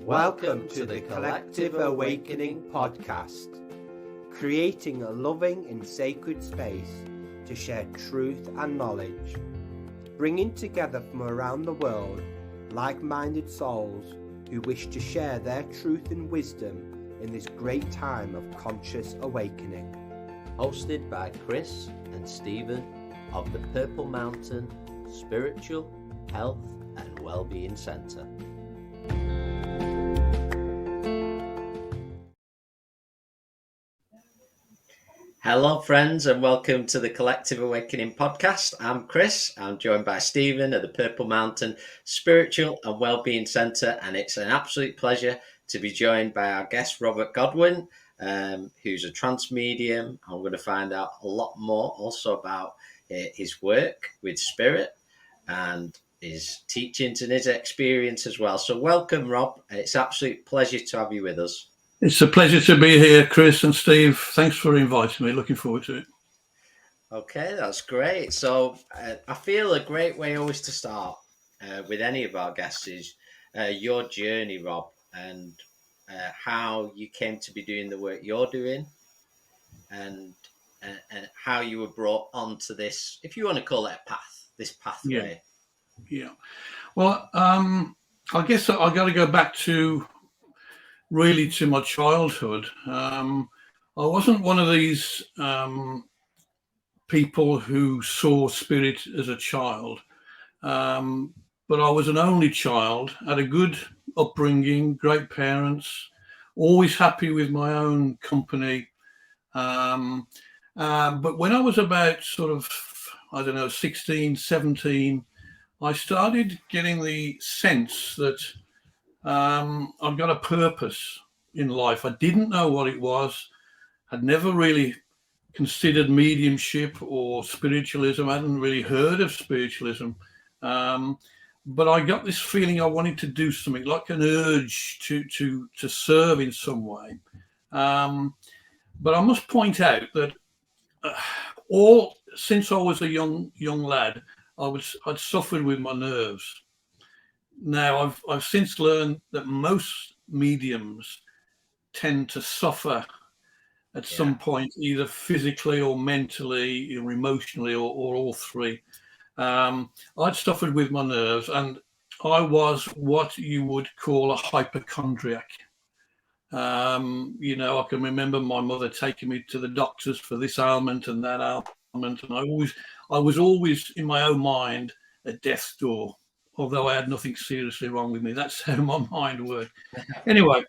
Welcome to the Collective Awakening podcast, creating a loving and sacred space to share truth and knowledge, bringing together from around the world like-minded souls who wish to share their truth and wisdom in this great time of conscious awakening. Hosted by Chris and Stephen of the Purple Mountain Spiritual, Health and Wellbeing Centre. Hello friends and welcome to the Collective Awakening podcast. I'm Chris. I'm joined by Stephen of the Purple Mountain Spiritual and Wellbeing Centre, and it's an absolute pleasure to be joined by our guest Robert Goodwin, who's a trance medium. I'm going to find out a lot more also about his work with spirit and his teachings and his experience as well. So welcome, Rob. It's an absolute pleasure to have you with us. It's a pleasure to be here, Chris and Steve. Thanks for inviting me. Looking forward to it. Okay, that's great. So I feel a great way always to start with any of our guests is your journey, Rob, and how you came to be doing the work you're doing, and how you were brought onto this, if you want to call it a path, this pathway. Yeah. Well, I guess I got to go back to my childhood. I wasn't one of these people who saw spirit as a child, but I was an only child, had a good upbringing, great parents, always happy with my own company. But when I was about 16, 17, I started getting the sense that I've got a purpose in life. I didn't know what it was. I'd never really considered mediumship or spiritualism. I hadn't really heard of spiritualism. But I got this feeling I wanted to do something, like an urge to serve in some way. But I must point out that since I was a young lad, I'd suffered with my nerves. Now, I've since learned that most mediums tend to suffer at some point, either physically or mentally or emotionally or all three. I'd suffered with my nerves, and I was what you would call a hypochondriac. I can remember my mother taking me to the doctors for this ailment and that ailment, and I was always in my own mind at death's door, although I had nothing seriously wrong with me. That's how my mind worked. Anyway,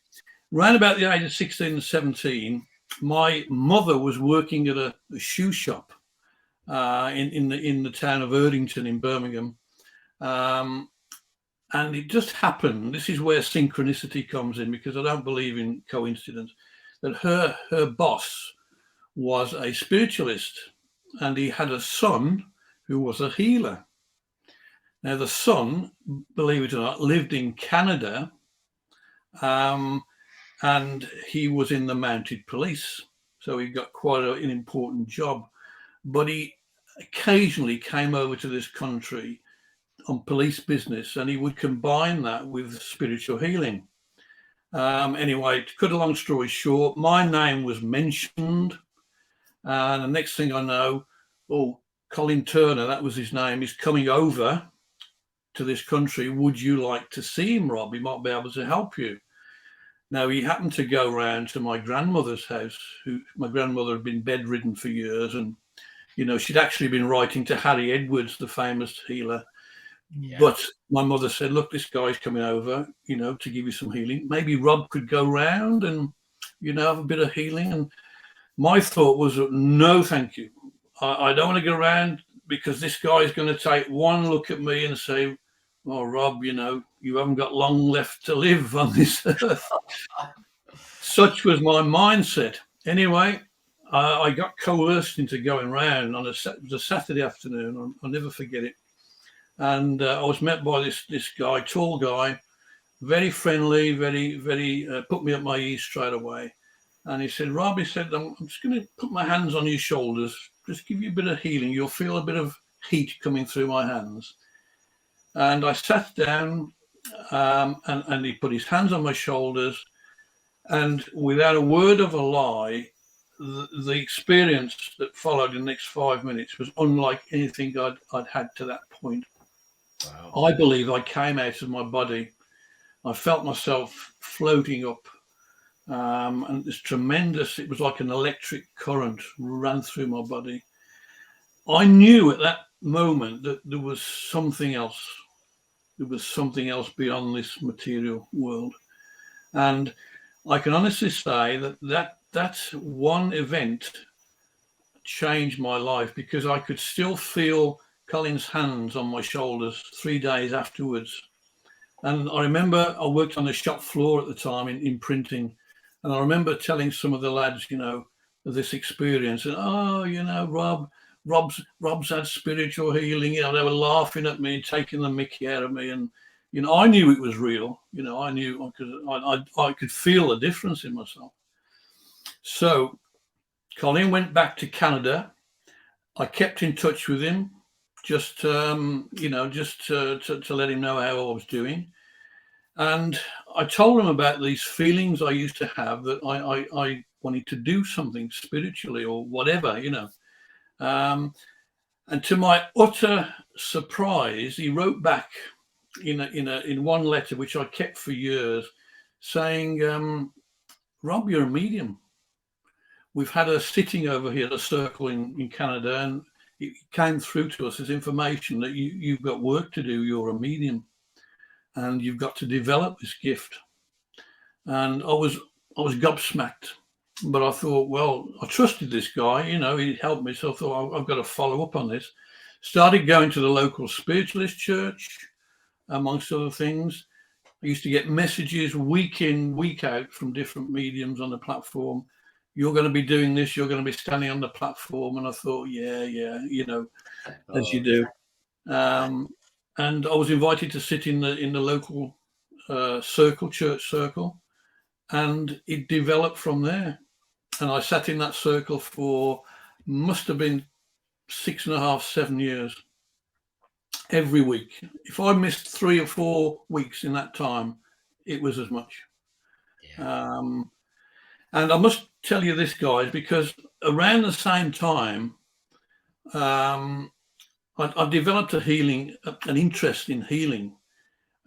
around about the age of 16 and 17, my mother was working at a shoe shop in the town of Erdington in Birmingham. And it just happened, this is where synchronicity comes in, because I don't believe in coincidence, that her boss was a spiritualist, and he had a son who was a healer. Now, the son, believe it or not, lived in Canada, and he was in the mounted police. So he got quite an important job. But he occasionally came over to this country on police business, and he would combine that with spiritual healing. Anyway, to cut a long story short, my name was mentioned. And the next thing I know, Colin Turner, that was his name, is coming over to this country. Would you like to see him, Rob? He might be able to help you. Now, he happened to go round to my grandmother's house. My grandmother had been bedridden for years, and she'd actually been writing to Harry Edwards, the famous healer. But my mother said, look, this guy's coming over, to give you some healing. Maybe Rob could go round and have a bit of healing. And my thought was, no, thank you. I don't want to go around, because this guy is going to take one look at me and say, oh, Rob, you haven't got long left to live on this earth. Such was my mindset. Anyway, I got coerced into going round on a Saturday afternoon. I'll never forget it. And I was met by this guy, tall guy, very friendly, very put me at my ease straight away. And he said, Rob, I'm just going to put my hands on your shoulders, just give you a bit of healing. You'll feel a bit of heat coming through my hands. And I sat down, and he put his hands on my shoulders, and without a word of a lie, the experience that followed in the next 5 minutes was unlike anything I'd had to that point. Wow. I believe I came out of my body. I felt myself floating up, and this tremendous, it was like an electric current ran through my body. I knew at that moment that there was something else. There was something else beyond this material world. And I can honestly say that one event changed my life, because I could still feel Colin's hands on my shoulders 3 days afterwards. And I remember I worked on the shop floor at the time in printing. And I remember telling some of the lads, of this experience. And, Rob's had spiritual healing. They were laughing at me, taking the mickey out of me. And, I knew it was real. I knew, because I could feel the difference in myself. So Colin went back to Canada. I kept in touch with him, just to let him know how I was doing. And I told him about these feelings I used to have, that I wanted to do something spiritually or whatever, And to my utter surprise, he wrote back in one letter, which I kept for years, saying, Rob, you're a medium. We've had a sitting over here at a circle in Canada, and it came through to us as information that you've got work to do. You're a medium, and you've got to develop this gift. And I was gobsmacked, but I thought, well, I trusted this guy. He helped me, so I thought I've got to follow up on this. Started going to the local spiritualist church, amongst other things. I used to get messages week in, week out from different mediums on the platform. You're going to be doing this. You're going to be standing on the platform. And I thought, yeah, as you do. And I was invited to sit in the local church circle, and it developed from there. And I sat in that circle for, must have been 6.5, 7 years, every week. If I missed 3 or 4 weeks in that time, it was as much. Yeah. And I must tell you this, guys, because around the same time, I developed an interest in healing.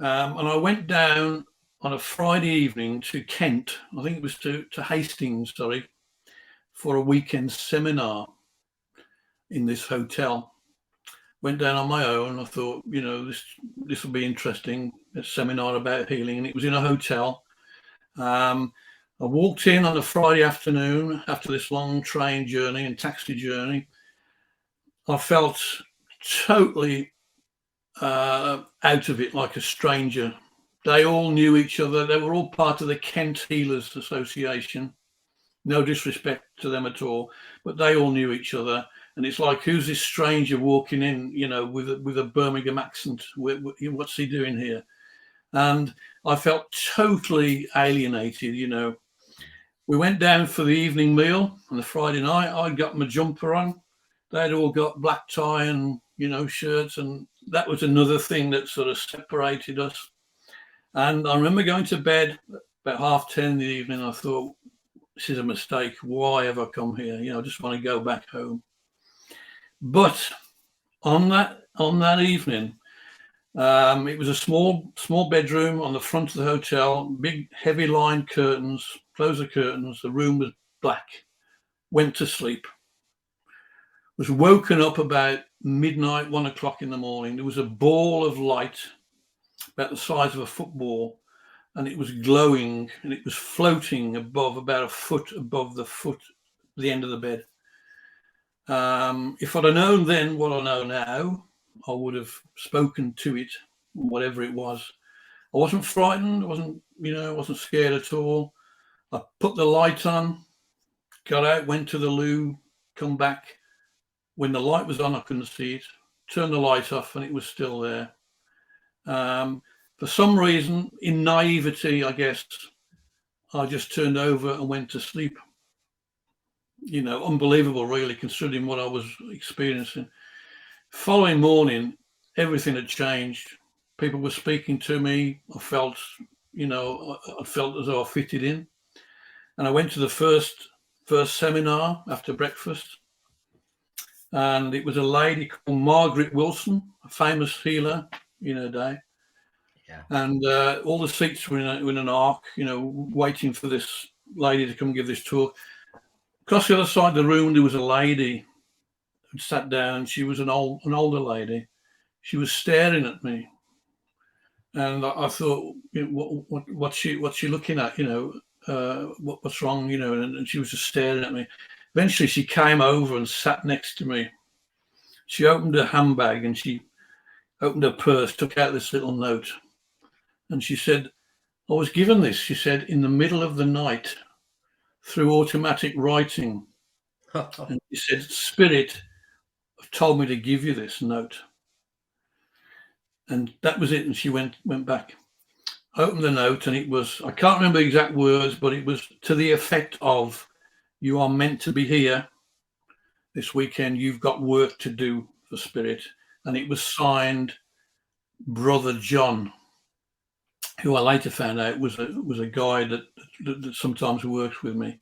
And I went down on a Friday evening to Kent, I think it was to Hastings, for a weekend seminar in this hotel. Went down on my own. I thought, this will be interesting, a seminar about healing. And it was in a hotel. I walked in on a Friday afternoon after this long train journey and taxi journey. I felt totally out of it, like a stranger. They all knew each other. They were all part of the Kent Healers Association. No disrespect to them at all, but they all knew each other. And it's like, who's this stranger walking in, with a Birmingham accent? What's he doing here? And I felt totally alienated. We went down for the evening meal on the Friday night. I got my jumper on. They'd all got black tie and, shirts. And that was another thing that sort of separated us. And I remember going to bed about 10:30 in the evening. I thought, this is a mistake. Why have I come here? I just want to go back home. But on that evening, it was a small bedroom on the front of the hotel, big heavy lined curtains, close the curtains. The room was black. Went to sleep. Was woken up about midnight, 1 o'clock in the morning. There was a ball of light about the size of a football, and it was glowing, and it was floating above, about a foot above the end of the bed. If I'd have known then what I know now, I would have spoken to it, whatever it was. I wasn't frightened. I wasn't scared at all. I put the light on, got out, went to the loo, come back. When the light was on, I couldn't see it. Turned the light off, and it was still there. For some reason, in naivety, I guess, I just turned over and went to sleep. Unbelievable, really, considering what I was experiencing. Following morning, everything had changed. People were speaking to me. I felt, I felt as though I fitted in. And I went to the first seminar after breakfast, and it was a lady called Margaret Wilson, a famous healer in her day. Yeah. And all the seats were in an arc, waiting for this lady to come give this talk. Across the other side of the room, there was a lady who sat down. She was an older lady. She was staring at me, and I thought, what's she looking at? What's wrong? And she was just staring at me. Eventually, she came over and sat next to me. She opened her handbag and she opened her purse, took out this little note, and she said, "I was given this," she said, "in the middle of the night through automatic writing." And she said, "Spirit told me to give you this note." And that was it. And she went back, opened the note, and it was, I can't remember the exact words, but it was to the effect of, "You are meant to be here this weekend. You've got work to do for Spirit." And it was signed Brother John, who I later found out was a guy that sometimes works with me.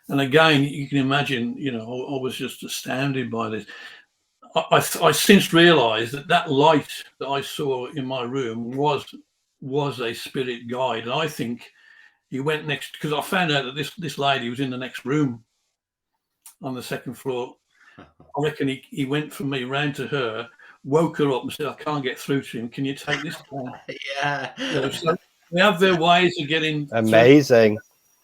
And again, you can imagine, I was just astounded by this. I since realised that light that I saw in my room was a spirit guide. And I think he went next, because I found out that this lady was in the next room on the second floor. I reckon he went from me round to her, woke her up and said, "I can't get through to him. Can you take this down?" Yeah. So they have their ways of getting amazing.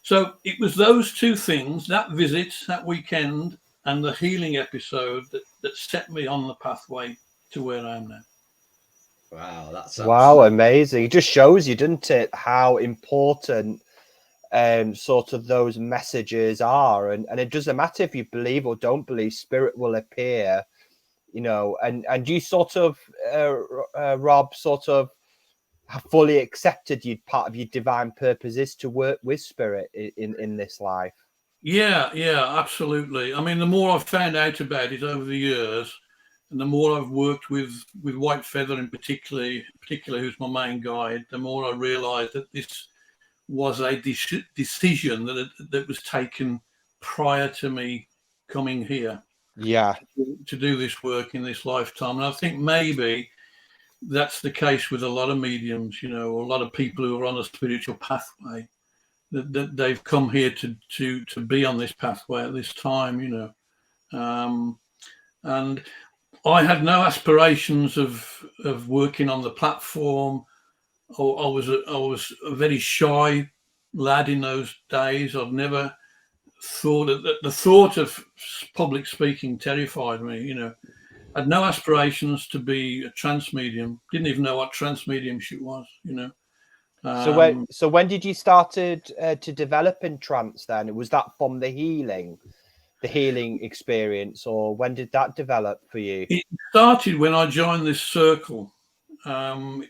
So it was those two things, that visit, that weekend, and the healing episode that set me on the pathway to where I am now. Wow, that's amazing. It just shows you, doesn't it, how important sort of those messages are, and it doesn't matter if you believe or don't believe, spirit will appear, and you sort of Rob sort of have fully accepted you part of your divine purpose is to work with spirit in this life. Yeah, absolutely. I mean, the more I've found out about it over the years, and the more I've worked with White Feather in particular, who's my main guide, the more I realised that this was a decision that was taken prior to me coming here. Yeah, to do this work in this lifetime. And I think maybe that's the case with a lot of mediums, a lot of people who are on a spiritual pathway, that they've come here to be on this pathway at this time, and I had no aspirations of working on the platform. I was a very shy lad in those days. I've never thought that the thought of public speaking terrified me. I had no aspirations to be a trance medium. Didn't even know what trance mediumship was. So when did you started to develop in trance? Then was that from the healing experience, or when did that develop for you? It started when I joined this circle,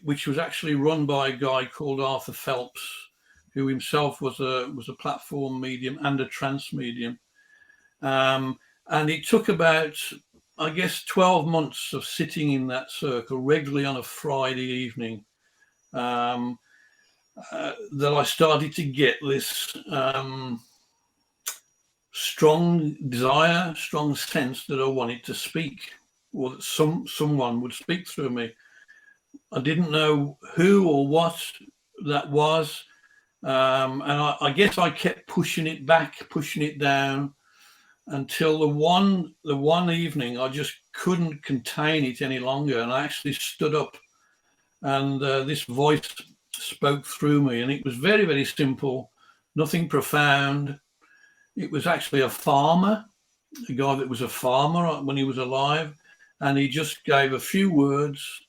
which was actually run by a guy called Arthur Phelps, who himself was a platform medium and a trance medium. And it took about, I guess, 12 months of sitting in that circle regularly on a Friday evening that I started to get this strong desire, strong sense that I wanted to speak, or that someone would speak through me. I didn't know who or what that was. And I guess I kept pushing it back, pushing it down, until the one evening I just couldn't contain it any longer, and I actually stood up, and this voice spoke through me, and it was very, very simple, nothing profound. It was actually a farmer, a guy that was a farmer when he was alive, and he just gave a few words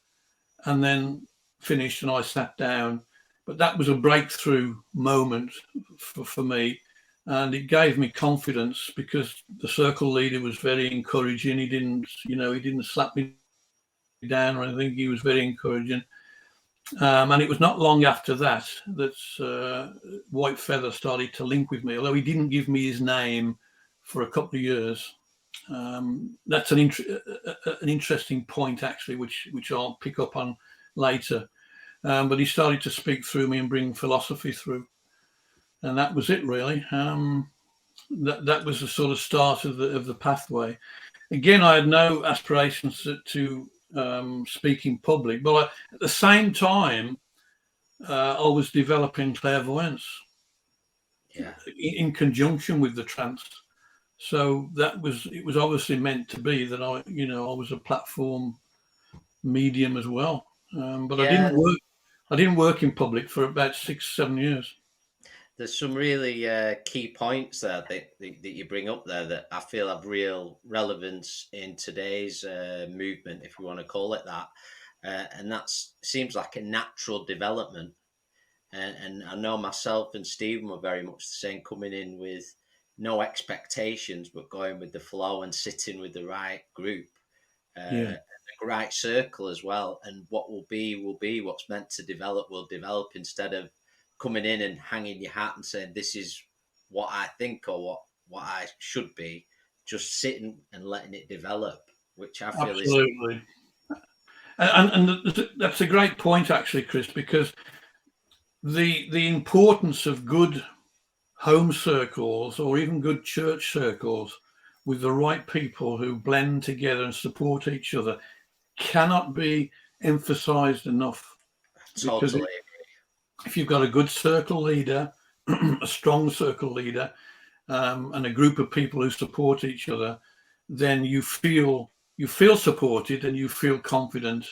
and then finished, and I sat down. But that was a breakthrough moment for me, and it gave me confidence, because the circle leader was very encouraging. He didn't slap me down or anything. He was very encouraging. And it was not long after that White Feather started to link with me, although he didn't give me his name for a couple of years. That's an interesting point, actually, which I'll pick up on later. but he started to speak through me and bring philosophy through, and that was it really. That was the sort of start of the pathway. Again, I had no aspirations to speak in public, but at the same time, I was developing clairvoyance in conjunction with the trance. So it was obviously meant to be that I was a platform medium as well. But I didn't work in public for about 6-7 years. There's some really key points there that you bring up there that I feel have real relevance in today's movement, if we want to call it that. And that seems like a natural development. And I know myself and Stephen were very much the same, coming in with no expectations, but going with the flow and sitting with the right group, the right circle as well. And what will be, what's meant to develop will develop, instead of coming in and hanging your hat and saying, this is what I think or what I should be, just sitting and letting it develop, which I feel absolutely. And that's a great point, actually, Chris, because the importance of good home circles or even good church circles with the right people who blend together and support each other cannot be emphasized enough. Totally. If you've got a good circle leader, a strong circle leader, and a group of people who support each other, then you feel supported and you feel confident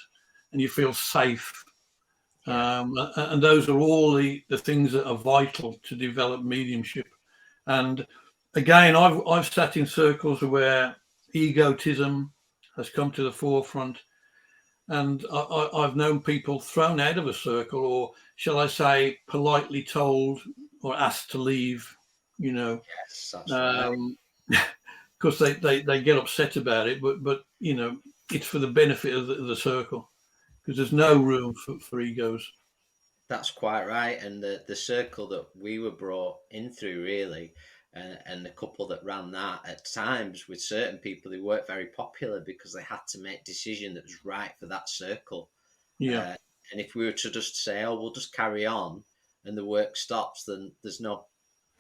and you feel safe. And those are all the things that are vital to develop mediumship. And again, I've sat in circles where egotism has come to the forefront, and I've known people thrown out of a circle, or shall I say, politely told or asked to leave. Yes, that's right. Because they get upset about it, but it's for the benefit of the circle, because there's no room for egos. That's quite right. And the circle that we were brought in through, really, and the couple that ran that, at times with certain people, they weren't very popular because they had to make a decision that was right for that circle. Yeah. And if we were to just say, oh, we'll just carry on and the work stops, then there's no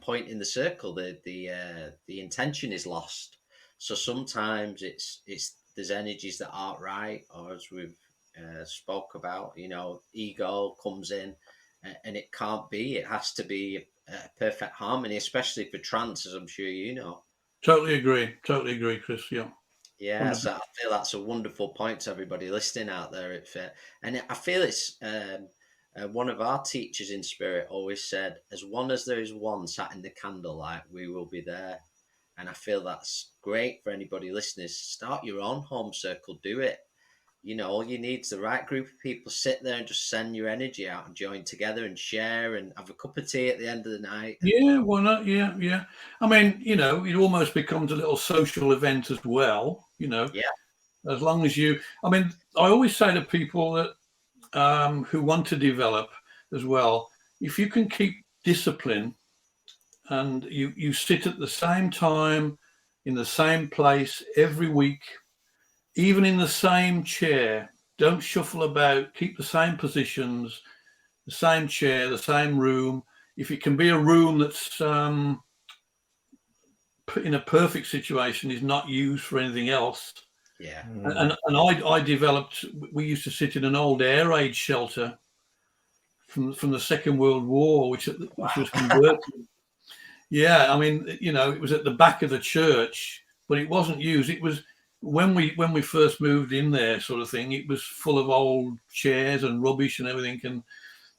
point in the circle. The intention is lost. So sometimes there's energies that aren't right, or as we've spoke about, ego comes in, and it can't be. It has to be a perfect harmony, especially for trance, as I'm sure you know. Totally agree, Chris. Yeah, so I feel that's a wonderful point to everybody listening out there. And I feel it's one of our teachers in spirit always said, as long as there is one sat in the candlelight, we will be there. And I feel that's great for anybody listening. Start your own home circle, do it. All you need is the right group of people. Sit there and just send your energy out and join together and share and have a cup of tea at the end of the night. Yeah, why not? Yeah. I mean, it almost becomes a little social event as well, Yeah. As long as I always say to people that who want to develop as well, if you can keep discipline and you sit at the same time in the same place every week, even in the same chair, don't shuffle about, keep the same positions, the same chair, the same room. If it can be a room that's in a perfect situation, is not used for anything else. Yeah. And I developed, we used to sit in an old air raid shelter from the Second World War, which was converted. Yeah, I mean, it was at the back of the church, but it wasn't used. It was when we first moved in there, sort of thing. It was full of old chairs and rubbish and everything, and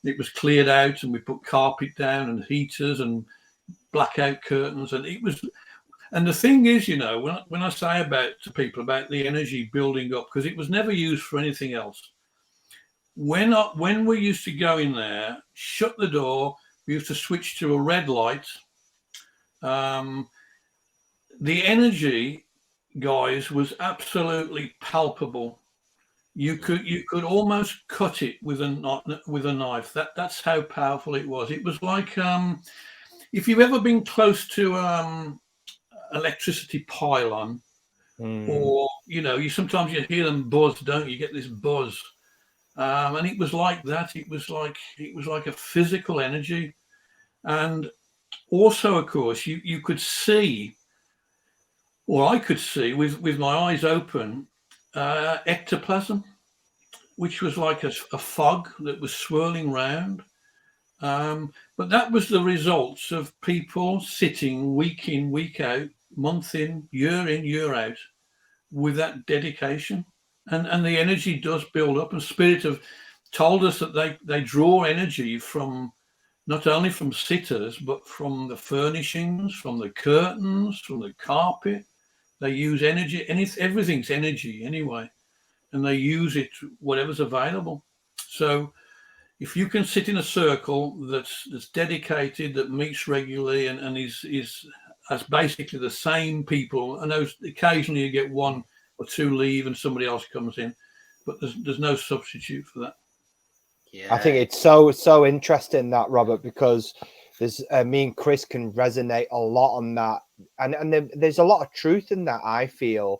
it was cleared out, and we put carpet down and heaters and blackout curtains, and it was. And the thing is, when I say to people about the energy building up, because it was never used for anything else. When we used to go in there, shut the door, we used to switch to a red light. The energy, guys, was absolutely palpable. You could almost cut it with a knife. That's how powerful it was. It was like if you've ever been close to electricity pylon, or you sometimes you hear them buzz, don't you? Get this buzz. And it was like that. It was like a physical energy. And also, of course, you could see, or I could see with my eyes open, ectoplasm, which was like a fog that was swirling round. But that was the results of people sitting week in, week out, month in, year out, with that dedication. And the energy does build up. And Spirit have told us that they draw energy from not only from sitters, but from the furnishings, from the curtains, from the carpet. They use energy, and everything's energy anyway, and they use it whatever's available. So if you can sit in a circle that's dedicated, that meets regularly, and is as basically the same people. I know occasionally you get one or two leave and somebody else comes in, but there's no substitute for that. Yeah. I think it's so interesting that, Robert, because there's me and Chris can resonate a lot on that, and there's a lot of truth in that. I feel.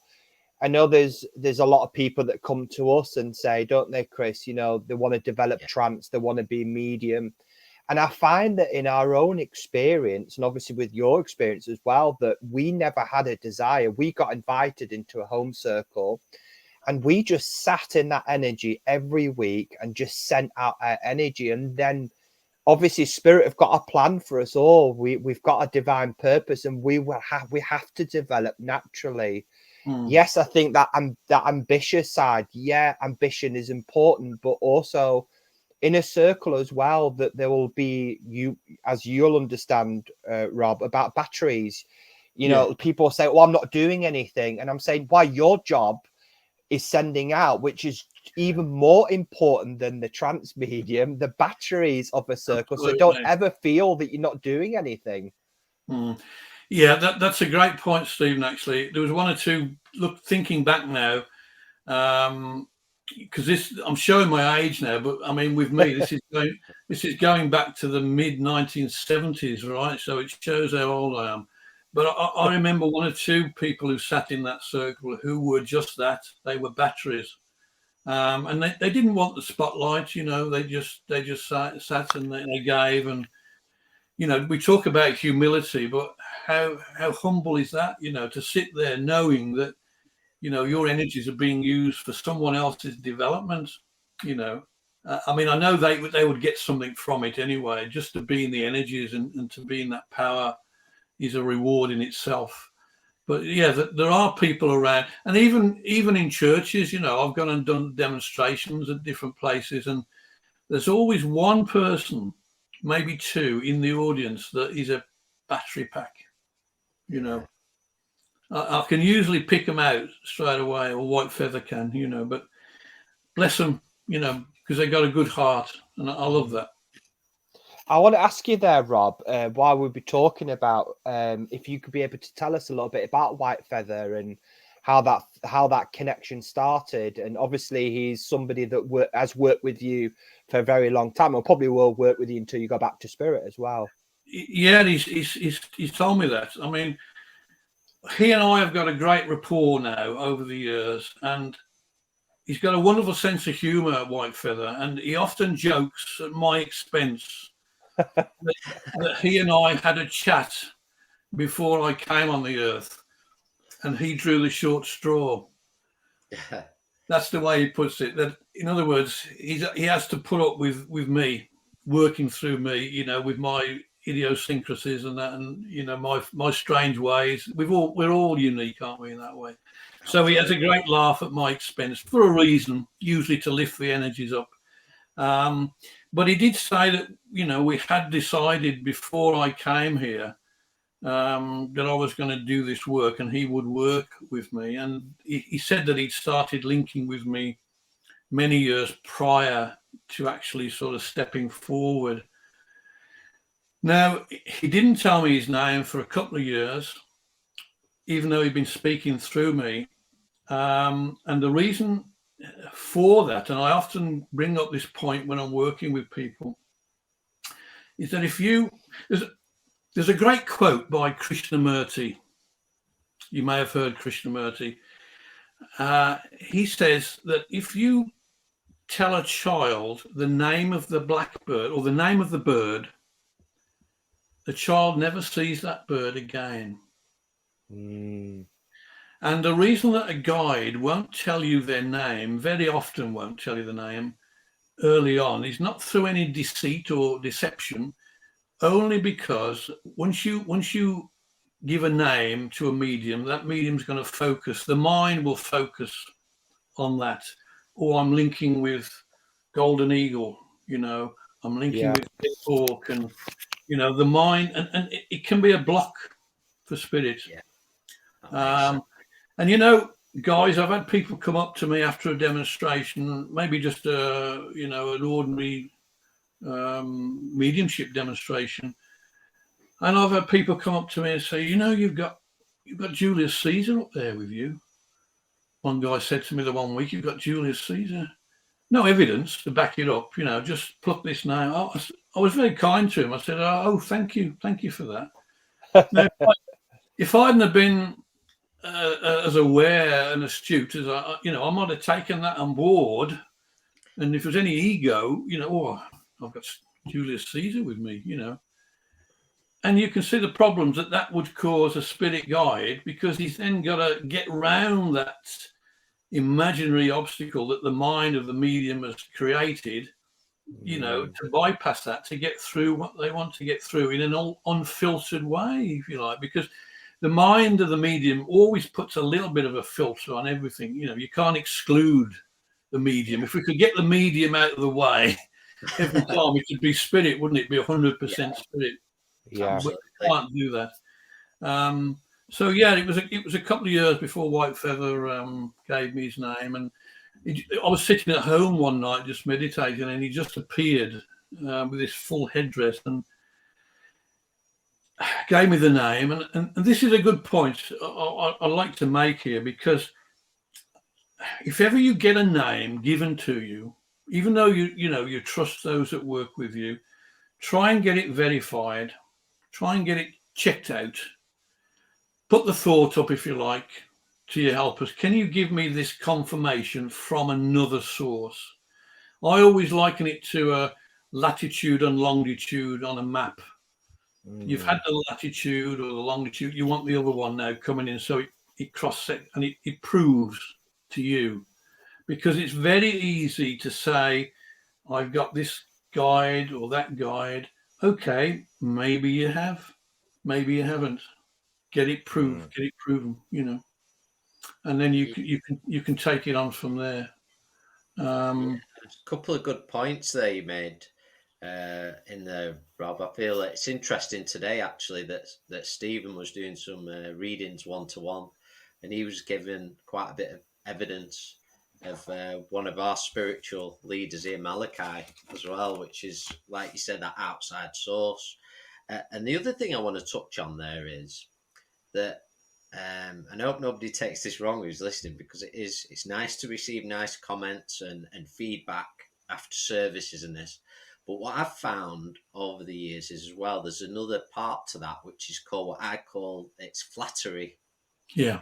I know there's a lot of people that come to us and say, don't they, Chris? You know, they want to develop trance, they want to be medium, and I find that in our own experience, and obviously with your experience as well, that we never had a desire. We got invited into a home circle. And we just sat in that energy every week and just sent out our energy. And then obviously Spirit have got a plan for us all. We've got a divine purpose, and we have to develop naturally. Yes, I think that ambitious side, ambition is important, but also in a circle as well, that there will be, as you'll understand, Rob, about batteries. You know, people say, well, I'm not doing anything. And I'm saying, why, your job is sending out, which is even more important than the trance medium, the batteries of a circle. Absolutely. So don't ever feel that you're not doing anything. Yeah, that's a great point, Stephen. Actually, there was one or two. Look, thinking back now, because I'm showing my age now, but I mean, with me, this is going back to the mid 1970s, right? So it shows how old I am. But I remember one or two people who sat in that circle who were just that. They were batteries, and they didn't want the spotlight. You know, they just sat and they gave. And you know, we talk about humility, but how humble is that? You know, to sit there knowing that, you know, your energies are being used for someone else's development. You know, I mean, I know they would get something from it anyway. Just to be in the energies and to be in that power is a reward in itself. But yeah, there are people around, and even in churches, you know, I've gone and done demonstrations at different places, and there's always one person, maybe two, in the audience that is a battery pack. You know, I can usually pick them out straight away, or White Feather can, you know, but bless them, you know, because they got a good heart, and I love that. I want to ask you there, Rob, while we'll be talking about, if you could be able to tell us a little bit about White Feather and how that connection started. And obviously he's somebody that has worked with you for a very long time, or probably will work with you until you go back to Spirit as well. Yeah, he's told me that. I mean, he and I have got a great rapport now over the years, and he's got a wonderful sense of humour, White Feather, and he often jokes at my expense that he and I had a chat before I came on the earth, and he drew the short straw. That's the way he puts it. That, in other words, he has to put up with me, working through me, you know, with my idiosyncrasies and that, and you know, my strange ways. We're all unique, aren't we, in that way? So he has a great laugh at my expense for a reason, usually to lift the energies up. But he did say that, you know, we had decided before I came here that I was going to do this work, and he would work with me. And he said that he'd started linking with me many years prior to actually sort of stepping forward. Now, he didn't tell me his name for a couple of years, even though he'd been speaking through me. And the reason for that, and I often bring up this point when I'm working with people, is that there's a great quote by Krishnamurti. You may have heard Krishnamurti. He says that if you tell a child the name of the blackbird or the name of the bird, the child never sees that bird again. And the reason that a guide won't tell you their name, very often won't tell you the name early on, is not through any deceit or deception, only because once you give a name to a medium, that medium's going to focus, the mind will focus on that. Or I'm linking with golden eagle, I'm linking with big hawk, and the mind, and it can be a block for spirit. And guys, I've had people come up to me after a demonstration, maybe just an ordinary mediumship demonstration, and I've had people come up to me and say, you've got Julius Caesar up there with you. One guy said to me the one week, you've got Julius Caesar. No evidence to back it up, just pluck this name. I was very kind to him. I said, oh, thank you for that. Now, if I hadn't have been as aware and astute as I might have taken that on board. And if there's any ego, I've got Julius Caesar with me, and you can see the problems that would cause a spirit guide, because he's then got to get around that imaginary obstacle that the mind of the medium has created, to bypass that, to get through what they want to get through in an unfiltered way, if you like, because the mind of the medium always puts a little bit of a filter on everything. You can't exclude the medium. If we could get the medium out of the way every time, it could be spirit, wouldn't it? Be 100% spirit. Yeah, but we can't do that. It was a couple of years before White Feather gave me his name, and I was sitting at home one night just meditating, and he just appeared with this full headdress and gave me the name. And this is a good point I like to make here, because if ever you get a name given to you, even though you trust those that work with you, try and get it verified, try and get it checked out. Put the thought up, if you like, to your helpers. Can you give me this confirmation from another source? I always liken it to a latitude and longitude on a map. You've had the latitude or the longitude, you want the other one now coming in, so it cross-sect and it proves to you, because it's very easy to say, I've got this guide or that guide. Okay, maybe you have, maybe you haven't. Get it proved, get it proven, and then you can take it on from there. A couple of good points there you made in there, Rob. I feel it's interesting today actually that Stephen was doing some readings 1-to-1, and he was given quite a bit of evidence of one of our spiritual leaders here, Malachi, as well, which is, like you said, that outside source. And the other thing I want to touch on there is that I hope nobody takes this wrong who's listening, because it's nice to receive nice comments and feedback after services and this. But what I've found over the years is, as well, there's another part to that, which is called what I call it's flattery. Yeah.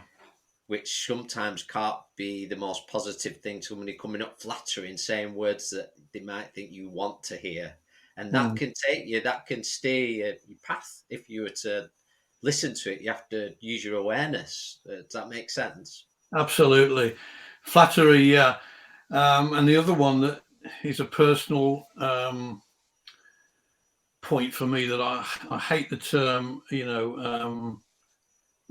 Which sometimes can't be the most positive thing. Somebody coming up flattering, saying words that they might think you want to hear. And that can take you, that can steer your path. If you were to listen to it, you have to use your awareness. Does that make sense? Absolutely. Flattery, yeah. And the other one that is a personal point for me, that I hate the term,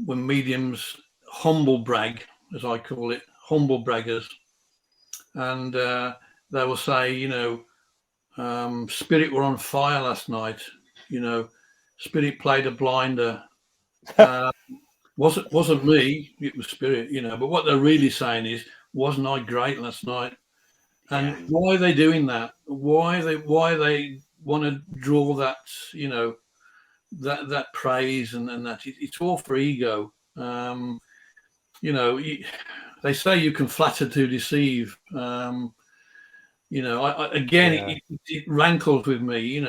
when mediums humble brag, as I call it, humble braggers. And they will say, spirit were on fire last night, spirit played a blinder. Wasn't me, it was spirit, but what they're really saying is, wasn't I great last night? And why are they doing that? Why they want to draw that, that praise and that it's all for ego. They say you can flatter to deceive. It rankles with me.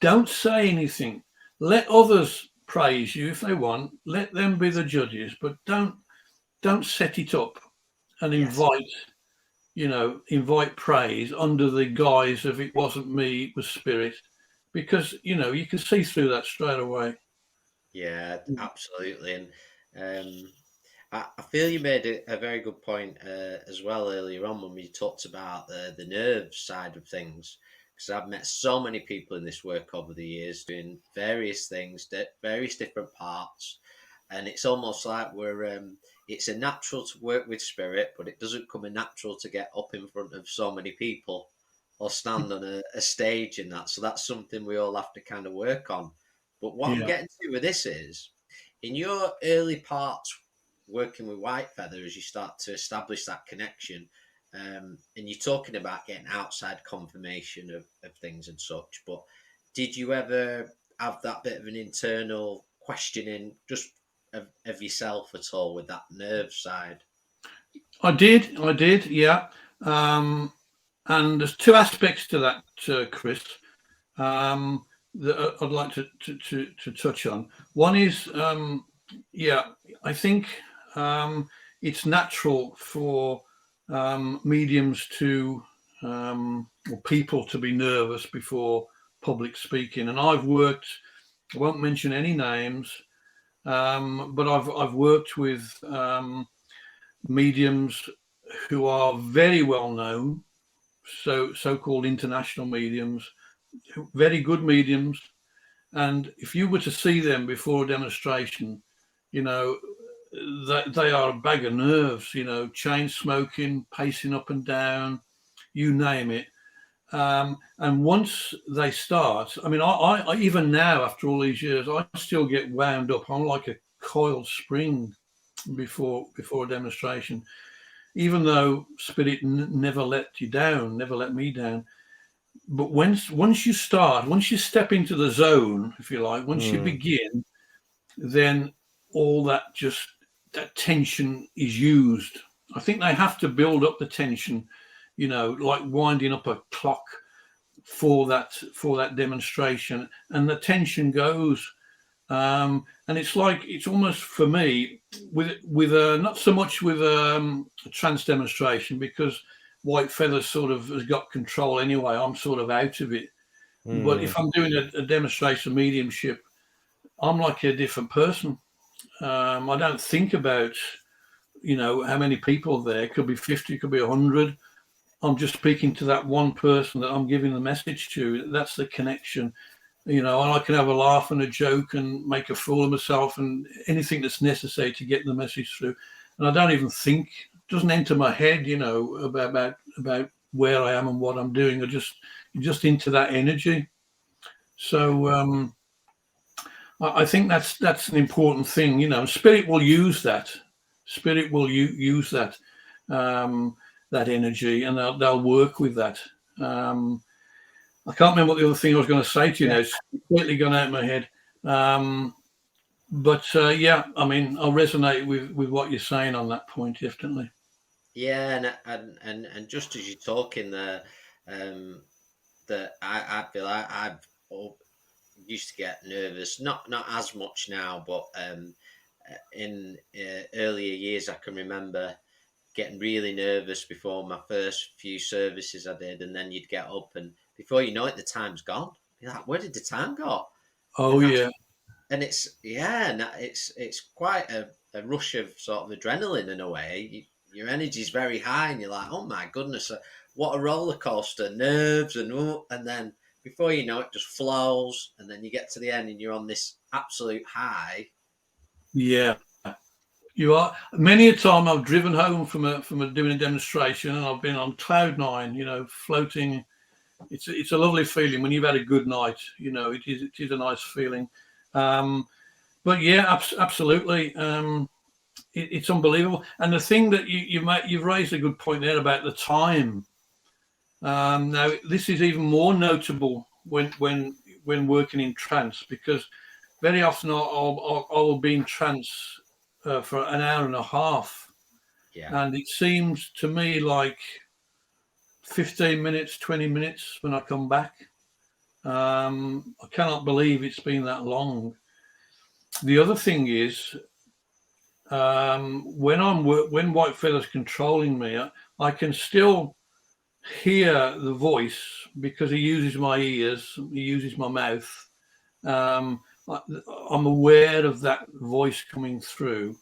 Don't say anything. Let others praise you if they want. Let them be the judges, but don't set it up and invite invite praise under the guise of it wasn't me, it was spirit, because you can see through that straight away. Yeah, absolutely. And I feel you made a very good point as well earlier on when we talked about the nerves side of things. Because I've met so many people in this work over the years doing various things, various different parts, and it's almost like it's a natural to work with spirit, but it doesn't come a natural to get up in front of so many people or stand on a stage and that. So that's something we all have to kind of work on. But what I'm Yeah. getting to with this is, in your early parts working with White Feather, as you start to establish that connection, and you're talking about getting outside confirmation of things and such, but did you ever have that bit of an internal questioning just of yourself at all with that nerve side? I did, yeah. And there's two aspects to that, Chris, that I'd like to touch on. One is, I think it's natural for mediums or people to be nervous before public speaking. And I won't mention any names, but I've worked with mediums who are very well known, so-called international mediums, very good mediums, and if you were to see them before a demonstration, they are a bag of nerves, chain smoking, pacing up and down, you name it. And once they start, I mean, I even now, after all these years, I still get wound up. I'm like a coiled spring before a demonstration, even though spirit never let you down, never let me down. But once you step into the zone, if you like, once you begin, then all that tension is used. I think they have to build up the tension, like winding up a clock for that demonstration, and the tension goes. And it's almost, for me, with not so much with a trance demonstration, because White Feather sort of has got control anyway. I'm sort of out of it. But if I'm doing a demonstration of mediumship, I'm like a different person. I don't think about, how many people there. It could be 50, it could be 100. I'm just speaking to that one person that I'm giving the message to. That's the connection. And I can have a laugh and a joke and make a fool of myself and anything that's necessary to get the message through. And I don't even think, it doesn't enter my head, about where I am and what I'm doing. You're just into that energy. So I think that's an important thing. Spirit will use that. Spirit will use that that energy, and they'll work with that. I can't remember what the other thing I was going to say to you now. It's completely gone out of my head. But I mean, I'll resonate with what you're saying on that point, definitely. Yeah, and just as you're talking there, that I feel like I've used to get nervous, not as much now, but in earlier years I can remember getting really nervous before my first few services I did, and then you'd get up and before you know it, the time's gone. You're like, where did the time go? Oh, yeah. And it's quite a rush of sort of adrenaline in a way. Your energy's very high, and you're like, oh my goodness, what a roller coaster, nerves, and then before you know it, just flows, and then you get to the end, and you're on this absolute high. Yeah, you are. Many a time I've driven home from doing a demonstration, and I've been on cloud nine, floating. It's a lovely feeling when you've had a good night. It is a nice feeling. But yeah, absolutely. It's unbelievable. And the thing that you've raised a good point there about the time. Now this is even more notable when working in trance, because very often I will be in trance for an hour and a half, and it seems to me like 15 minutes, 20 minutes when I come back. I cannot believe it's been that long. The other thing is, when White Feather's controlling me, I can still hear the voice because he uses my ears, he uses my mouth. I'm aware of that voice coming through.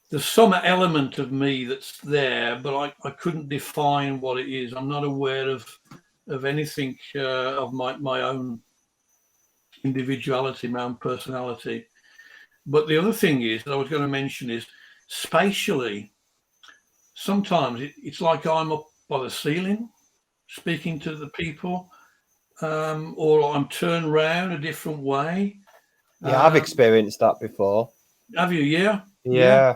There's some element of me that's there, but I couldn't define what it is. I'm not aware of anything of my own individuality, my own personality. But the other thing is that I was going to mention is spatially, sometimes it's like I'm up by the ceiling speaking to the people, or I'm turned round a different way. Yeah, I've experienced that before. Have you? Yeah. Yeah.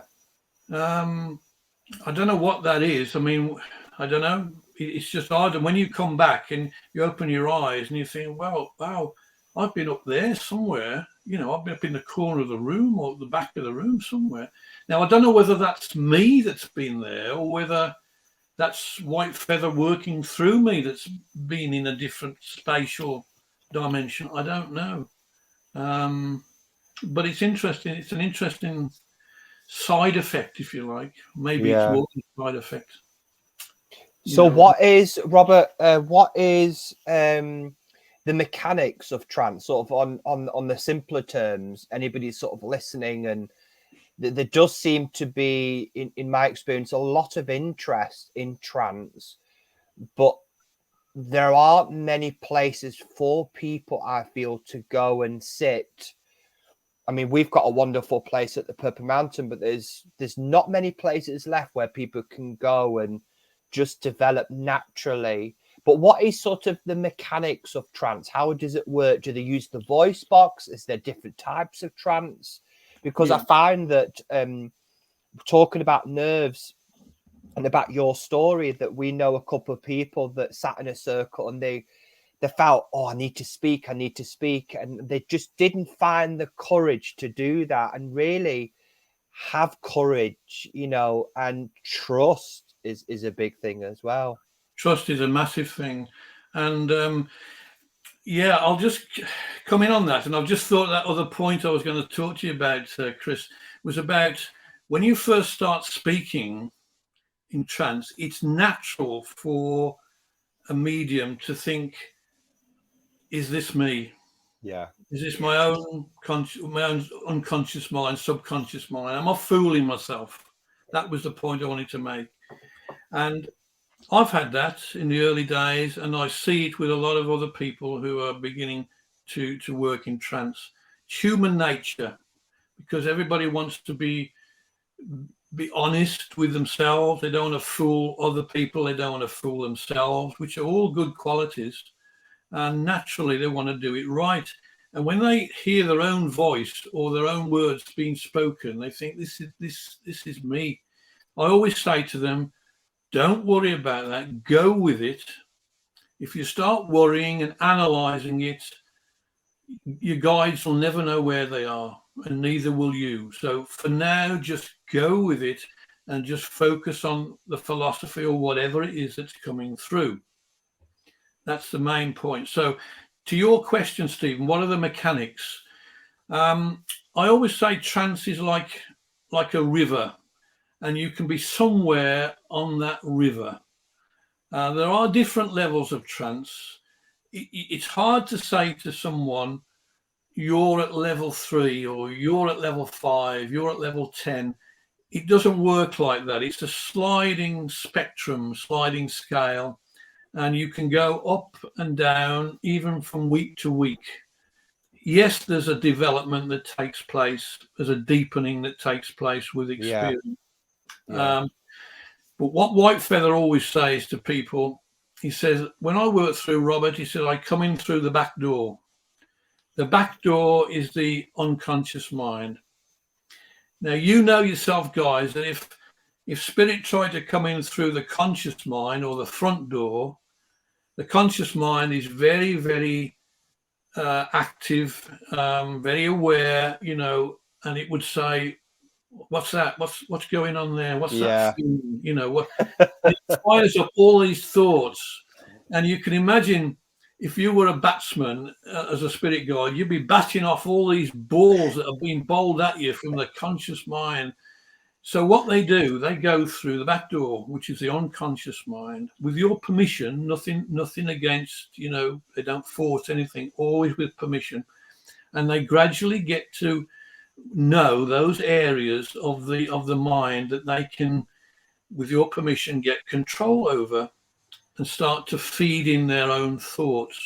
I don't know what that is. I mean, I don't know. It's just odd. And when you come back and you open your eyes and you think, well, wow, I've been up there somewhere. You know, I've been up in the corner of the room or the back of the room somewhere. Now, I don't know whether that's me that's been there or whether that's White Feather working through me that's been in a different spatial dimension. I don't know. But it's interesting. It's an interesting side effect, if you like. Maybe it's more than a side effect. So what is, Robert, what is the mechanics of trance, sort of on the simpler terms? Anybody sort of listening, and there does seem to be, in my experience, a lot of interest in trance, but there aren't many places for people, I feel, to go and sit. I mean, we've got a wonderful place at the Purple Mountain, but there's not many places left where people can go and just develop naturally. But what is sort of the mechanics of trance? How does it work? Do they use the voice box? Is there different types of trance? Because I find that talking about nerves and about your story, that we know a couple of people that sat in a circle and they felt, oh, I need to speak, and they just didn't find the courage to do that and really have courage, you know, and trust is a big thing as well. Trust is a massive thing. And I'll just come in on that. And I've just thought that other point I was going to talk to you about, Chris, was about when you first start speaking in trance, it's natural for a medium to think, is this me? Yeah. Is this my own unconscious mind, subconscious mind? Am I fooling myself? That was the point I wanted to make. And I've had that in the early days, and I see it with a lot of other people who are beginning to work in trance. It's human nature, because everybody wants to be honest with themselves. They don't want to fool other people. They don't want to fool themselves, which are all good qualities. And naturally, they want to do it right. And when they hear their own voice or their own words being spoken, they think, this is me. I always say to them, don't worry about that. Go with it. If you start worrying and analysing it, your guides will never know where they are, and neither will you. So for now, just go with it and just focus on the philosophy or whatever it is that's coming through. That's the main point. So to your question, Stephen, what are the mechanics? I always say trance is like a river, and you can be somewhere on that river. There are different levels of trance. It's hard to say to someone, you're at level 3 or you're at level 5, you're at level 10. It doesn't work like that. It's a sliding spectrum, sliding scale, and you can go up and down even from week to week. Yes, there's a development that takes place. There's a deepening that takes place with experience. Yeah. But what White Feather always says to people, he says, when I work through Robert, he said, I come in through the back door. The back door is the unconscious mind. Now, you know yourself, guys, that if spirit tried to come in through the conscious mind or the front door, the conscious mind is very, very active, very aware, you know, and it would say, what's that? What's going on there? What's that feeling? You know, what it fires up all these thoughts. And you can imagine if you were a batsman as a spirit guide, you'd be batting off all these balls that are being bowled at you from the conscious mind. So what they do, they go through the back door, which is the unconscious mind, with your permission. Nothing against, they don't force anything, always with permission. And they gradually get to know those areas of the mind that they can, with your permission, get control over and start to feed in their own thoughts.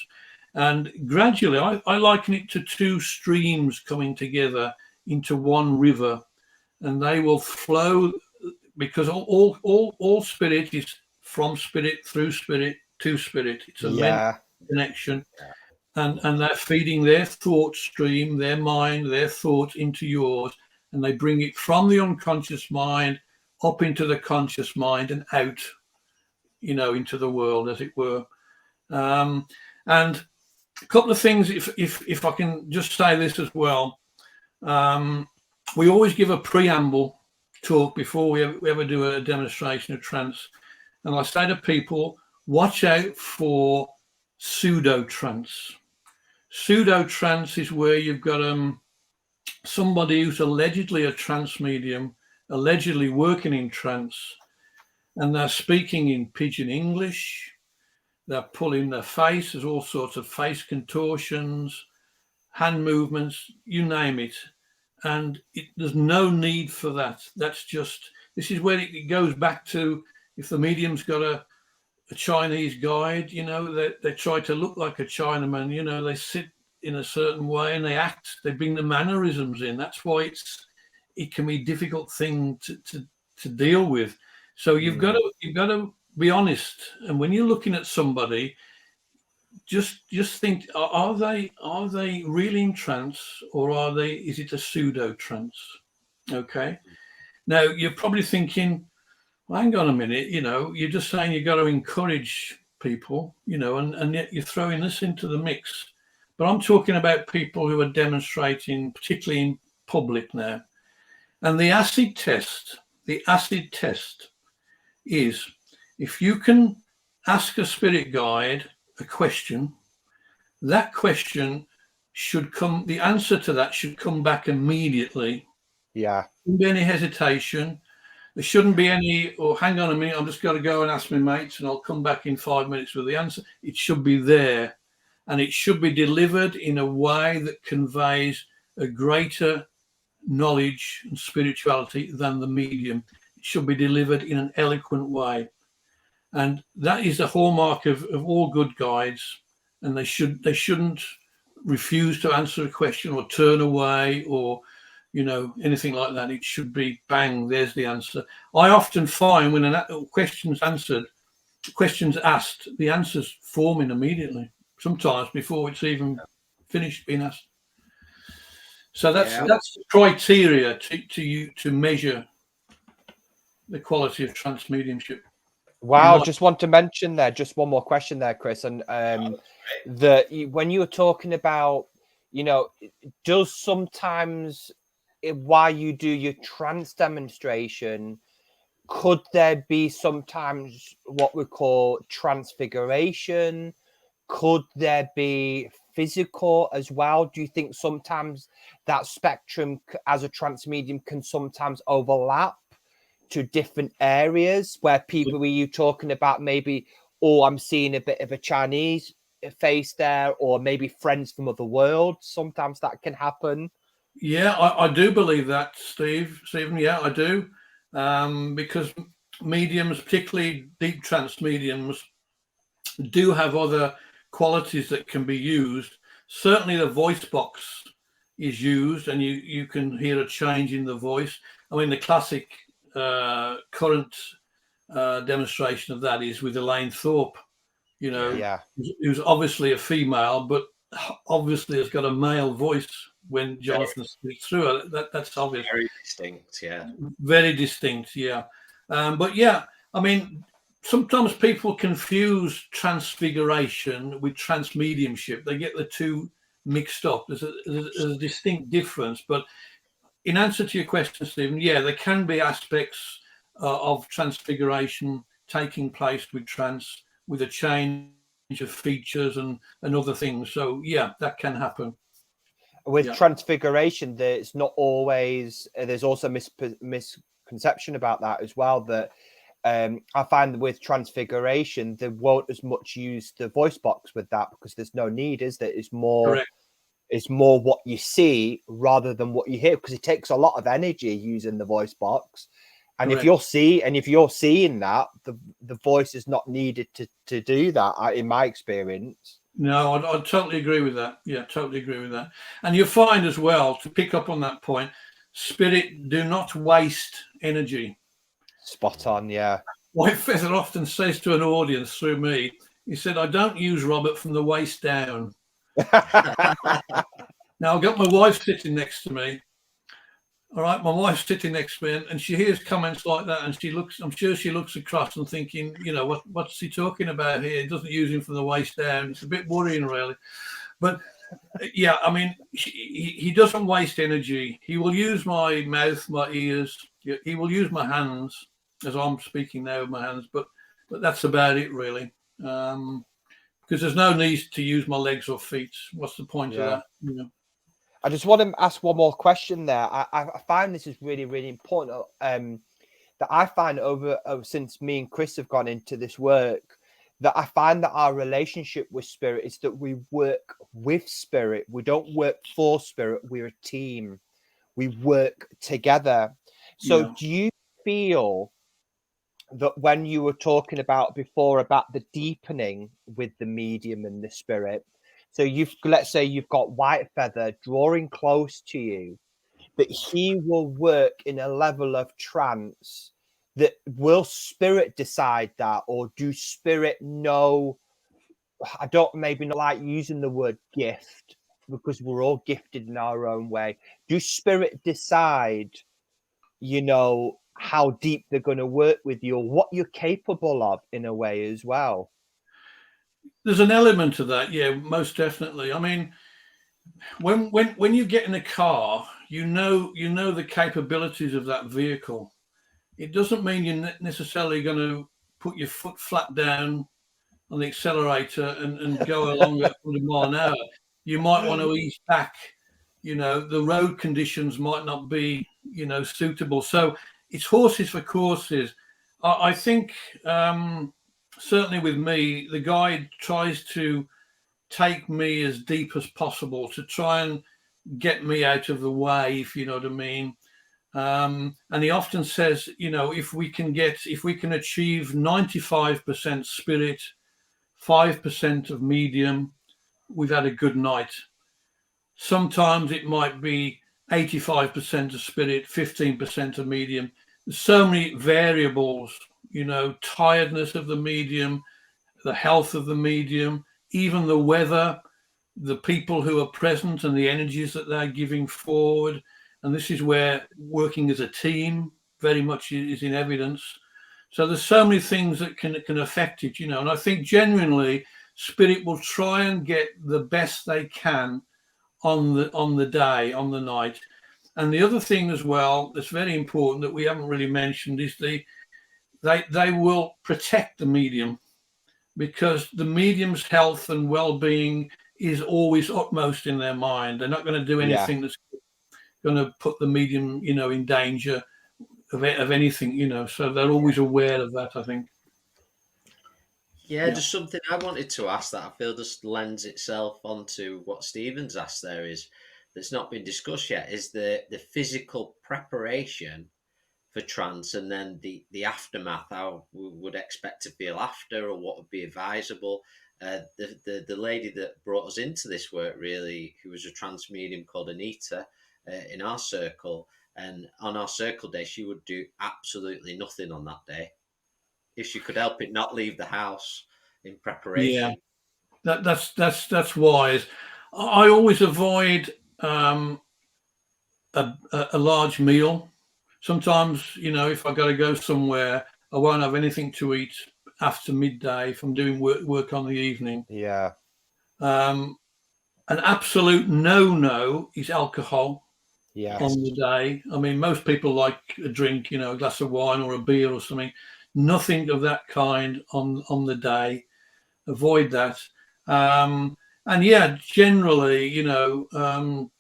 And gradually, I liken it to two streams coming together into one river, and they will flow, because all spirit is from spirit, through spirit, to spirit. It's a mental connection. And they're feeding their thought stream, their mind, their thoughts into yours, and they bring it from the unconscious mind up into the conscious mind and out, into the world, as it were. And a couple of things, if I can just say this as well. We always give a preamble talk before we ever do a demonstration of trance. And I say to people, watch out for pseudo-trance. Pseudo-trance is where you've got somebody who's allegedly a trance medium, allegedly working in trance, and they're speaking in pidgin English. They're pulling their face. There's all sorts of face contortions, hand movements, you name it. And there's no need for that. This is where it goes back to, if the medium's got a Chinese guide, they try to look like a Chinaman, they sit in a certain way and they bring the mannerisms in. That's why it can be a difficult thing to deal with. So you've got to be honest. And when you're looking at somebody, just think, are they really in trance, or is it a pseudo trance? Okay. Now you're probably thinking, well, hang on a minute, you're just saying you've got to encourage people, and yet you're throwing this into the mix. But I'm talking about people who are demonstrating, particularly in public now. And the acid test is, if you can ask a spirit guide a question, that question the answer to that should come back immediately. Yeah. There shouldn't be any hesitation. There shouldn't be any, hang on a minute, I'm just got to go and ask my mates and I'll come back in 5 minutes with the answer. It should be there, and it should be delivered in a way that conveys a greater knowledge and spirituality than the medium. It should be delivered in an eloquent way. And that is the hallmark of all good guides. And they shouldn't refuse to answer a question or turn away or, anything like that. It should be bang, there's the answer. I often find when a question's asked, the answer's forming immediately, sometimes before it's even finished being asked. So that's the criteria to measure the quality of trance mediumship. Wow, just want to mention there, just one more question there, Chris. And when you were talking about, does sometimes while you do your trance demonstration, could there be sometimes what we call transfiguration? Could there be physical as well? Do you think sometimes that spectrum as a trance medium can sometimes overlap to different areas where people were you talking about maybe, I'm seeing a bit of a Chinese face there, or maybe friends from other worlds? Sometimes that can happen. Yeah, I do believe that, Stephen. Yeah, I do. Because mediums, particularly deep trance mediums, do have other qualities that can be used. Certainly the voice box is used, and you can hear a change in the voice. I mean, the classic current demonstration of that is with Elaine Thorpe, who's obviously a female, but obviously has got a male voice when Jonathan speaks through her. That's obvious. Very distinct, yeah. Very distinct, yeah. But yeah, I mean, sometimes people confuse transfiguration with trance mediumship. They get the two mixed up. There's a distinct difference. But in answer to your question, Stephen, yeah, there can be aspects of transfiguration taking place with trance, with a change of features and other things. So yeah, that can happen. With transfiguration, there's not always, there's also conception about that as well, that I find with Transfiguration, they won't as much use the voice box with that because there's no need, is there? It's more, Correct. it's more what you see rather than what you hear, because it takes a lot of energy using the voice box. And Correct. if you're seeing that, the voice is not needed to do that, in my experience. No, I totally agree with that. Yeah, totally agree with that. And you find as well, to pick up on that point, spirit do not waste energy. Spot on, yeah. White Feather often says to an audience through me, he said, I don't use Robert from the waist down. Now, I've got my wife sitting next to me. All right, my wife's sitting next to me, and she hears comments like that, and she looks, I'm sure she looks across and thinking, you know, what's he talking about here? He doesn't use him from the waist down. It's a bit worrying, really. But yeah, I mean, he doesn't waste energy. He will use my mouth, my ears. He will use my hands, as I'm speaking now with my hands, but that's about it, really. Because there's no need to use my legs or feet. What's the point of that? You know? I just want to ask one more question there. I find this is really, really important. That I find over since me and Chris have gone into this work, that I find that our relationship with spirit is that we work with spirit. We don't work for spirit. We're a team. We work together. So do you feel that when you were talking about before about the deepening with the medium and the spirit, so let's say you've got White Feather drawing close to you, that he will work in a level of trance, that will spirit decide that, or do spirit know? I don't maybe not like using the word gift, because we're all gifted in our own way. Do spirit decide, you know, how deep they're going to work with you, or what you're capable of in a way as well? There's an element of that, yeah, most definitely. I mean, when you get in a car, you know the capabilities of that vehicle. It doesn't mean you're necessarily going to put your foot flat down on the accelerator and go along at 100 miles an hour. You might want to ease back. You know, the road conditions might not be, you know, suitable. So it's horses for courses. I think certainly with me, the guide tries to take me as deep as possible to try and get me out of the way, if you know what I mean. And he often says, you know, if we can achieve 95% spirit, 5% of medium, we've had a good night. Sometimes it might be 85% of spirit, 15% of medium. There's so many variables, you know, tiredness of the medium, the health of the medium, even the weather, the people who are present and the energies that they're giving forward. And this is where working as a team very much is in evidence. So there's so many things that can affect it, you know. And I think genuinely spirit will try and get the best they can on the day, on the night. And the other thing as well that's very important that we haven't really mentioned is they will protect the medium, because the medium's health and well-being is always utmost in their mind. They're not going to do anything that's going to put the medium, you know, in danger of anything, you know. So they're always aware of that, I think. Yeah, just something I wanted to ask that I feel just lends itself onto what Stephen's asked there is that's not been discussed yet, is the physical preparation for trance, and then the aftermath, how we would expect to feel after, or what would be advisable. The lady that brought us into this work, really, who was a trance medium called Anita, in our circle, and on our circle day, she would do absolutely nothing on that day. If she could help it, not leave the house in preparation. Yeah, that's wise. I always avoid a large meal. Sometimes, you know, if I got to go somewhere, I won't have anything to eat after midday if I'm doing work on the evening. Yeah. An absolute no is alcohol. Yes. On the day. I mean, most people like a drink, you know, a glass of wine or a beer or something. Nothing of that kind on the day. Avoid that. And yeah, generally,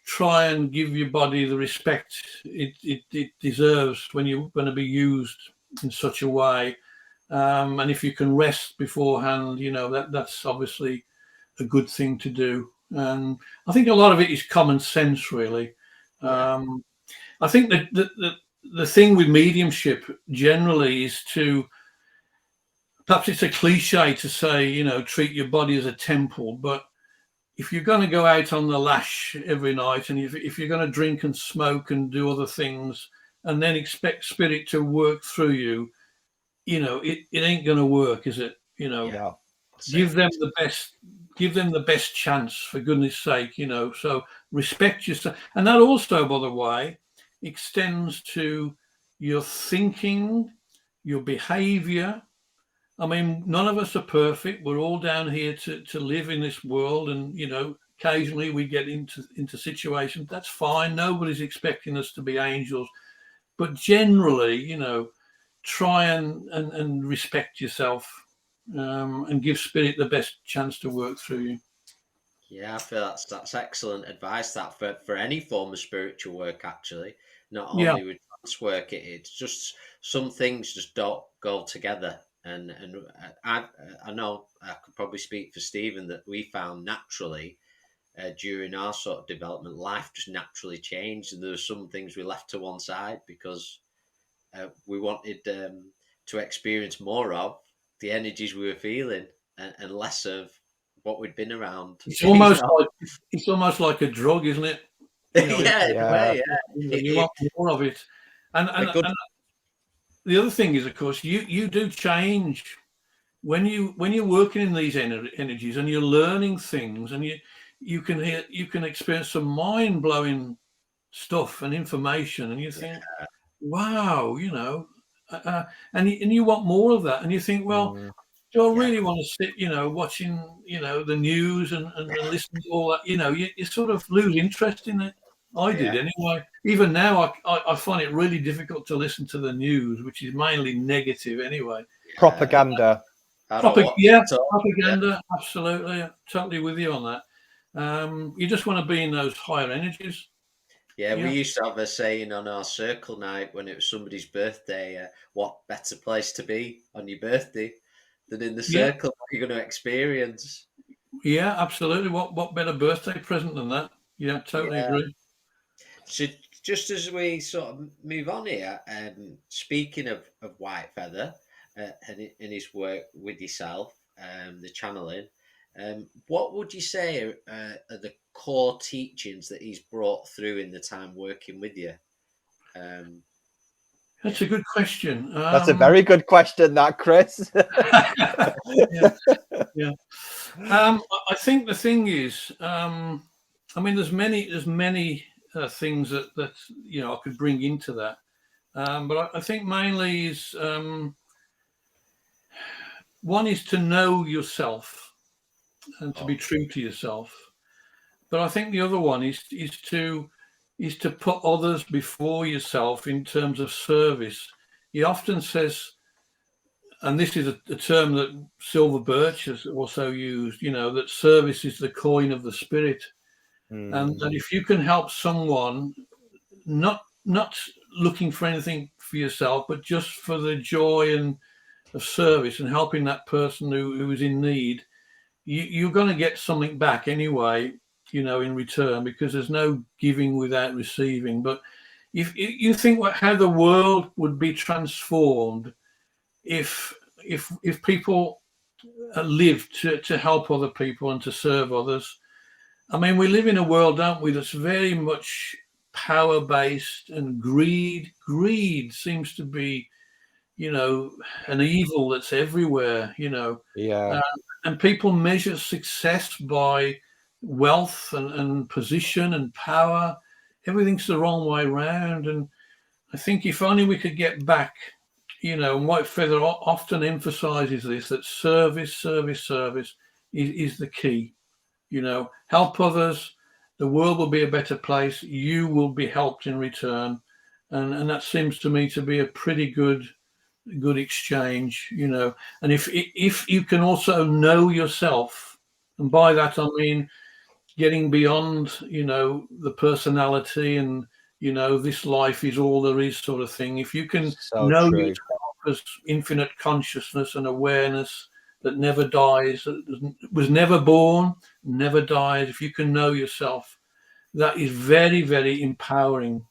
try and give your body the respect it deserves when you're going to be used in such a way. And if you can rest beforehand, that's obviously a good thing to do. And I think a lot of it is common sense, really. I think that the thing with mediumship generally is to, perhaps it's a cliche to say, treat your body as a temple, but if you're going to go out on the lash every night, and if you're going to drink and smoke and do other things, and then expect spirit to work through you, it ain't going to work, is it? Give them the best chance, for goodness sake. So respect yourself, and that also, by the way, extends to your thinking, your behavior. I mean, none of us are perfect. We're all down here to live in this world, and occasionally we get into situations. That's fine. Nobody's expecting us to be angels, but generally, try and respect yourself, and give spirit the best chance to work through you. Yeah, I feel that's excellent advice. That for any form of spiritual work, actually, not only with trance work, it's just some things just don't go together. And I know I could probably speak for Stephen that we found naturally during our sort of development, life just naturally changed, and there were some things we left to one side because we wanted to experience more of the energies we were feeling and less of what we'd been around. It's almost like a drug, isn't it? You want more of it, and the other thing is, of course, you do change when you're working in these energies and you're learning things, and you can experience some mind-blowing stuff and information, and you think, wow, and you want more of that, and you think, well, do I really want to sit, watching, the news and listen to all that? You sort of lose interest in it. I did anyway. Even now, I find it really difficult to listen to the news, which is mainly negative anyway. Propaganda. Propaganda. Absolutely, I'm totally with you on that. You just want to be in those higher energies. Yeah, we used to have a saying on our circle night when it was somebody's birthday, what better place to be on your birthday than in the circle that you're going to experience. Yeah, absolutely. What better birthday present than that? Yeah, totally agree. So just as we sort of move on here, speaking of White Feather and in his work with yourself, the channeling, what would you say are the core teachings that he's brought through in the time working with you? That's a good question. That's a very good question, that, Chris. Yeah. I think the thing is, I mean, there's many things that I could bring into that, but I think mainly is one is to know yourself and to be true to yourself, but I think the other one is to put others before yourself in terms of service. He often says, and this is a term that Silver Birch has also used, that service is the coin of the spirit. And that if you can help someone, not looking for anything for yourself, but just for the joy of service and helping that person who is in need, you're going to get something back anyway, in return, because there's no giving without receiving. But if you think how the world would be transformed if people lived to help other people and to serve others. I mean, we live in a world, don't we, that's very much power-based, and greed seems to be, an evil that's everywhere, and people measure success by wealth and position and power. Everything's the wrong way around. And I think if only we could get back, and White Feather often emphasizes this, that service is the key. Help others, the world will be a better place, you will be helped in return. And that seems to me to be a pretty good exchange, and if you can also know yourself, And by that, I mean getting beyond, the personality and, this life is all there is sort of thing. If you can know yourself as infinite consciousness and awareness that never dies, that was never born, never dies, if you can know yourself, that is very, very empowering.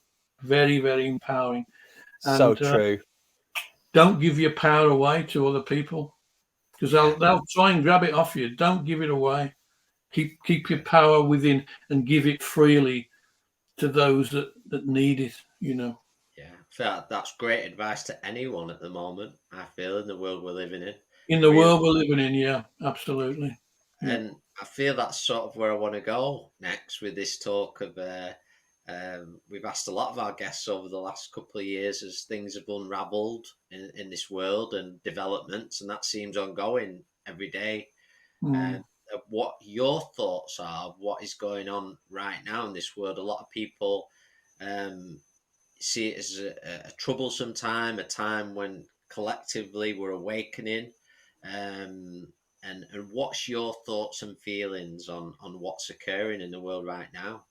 Very, very empowering. So true. Don't give your power away to other people, because they'll try and grab it off you. Don't give it away. Keep your power within and give it freely to those that need it, Yeah, I feel that's great advice to anyone at the moment, I feel, in the world we're living in. In the world we're living in, yeah, absolutely. And I feel that's sort of where I want to go next with this talk of we've asked a lot of our guests over the last couple of years as things have unravelled in this world and developments, and that seems ongoing every day. And what your thoughts are of what is going on right now in this world. A lot of people see it as a troublesome time, a time when collectively we're awakening. And what's your thoughts and feelings on what's occurring in the world right now?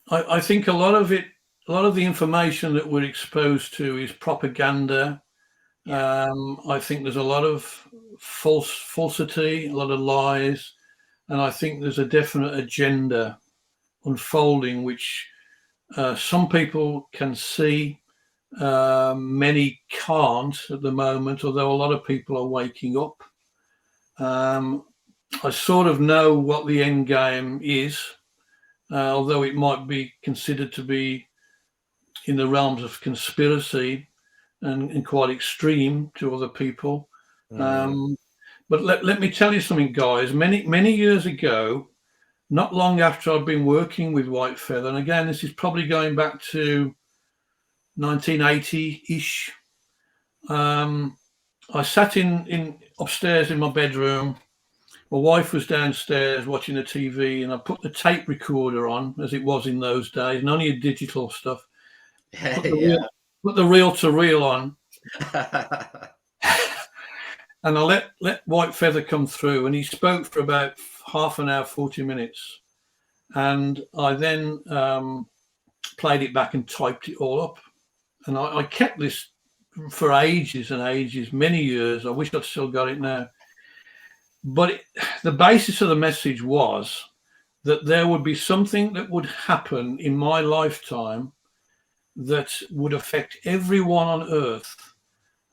I think a lot of the information that we're exposed to is propaganda. I think there's a lot of falsity, a lot of lies, and I think there's a definite agenda unfolding, which some people can see, many can't at the moment, although a lot of people are waking up. I sort of know what the end game is, although it might be considered to be in the realms of conspiracy and quite extreme to other people. But let me tell you something, guys. Many years ago, not long after I'd been working with White Feather, and again, this is probably going back to 1980-ish, I sat in upstairs in my bedroom. My wife was downstairs watching the TV, and I put the tape recorder on, as it was in those days, and only digital stuff. Put the reel-to-reel on. And I let White Feather come through, and he spoke for about half an hour, 40 minutes. And I then played it back and typed it all up. And I kept this for ages and ages, many years. I wish I'd still got it now. But the basis of the message was that there would be something that would happen in my lifetime that would affect everyone on earth,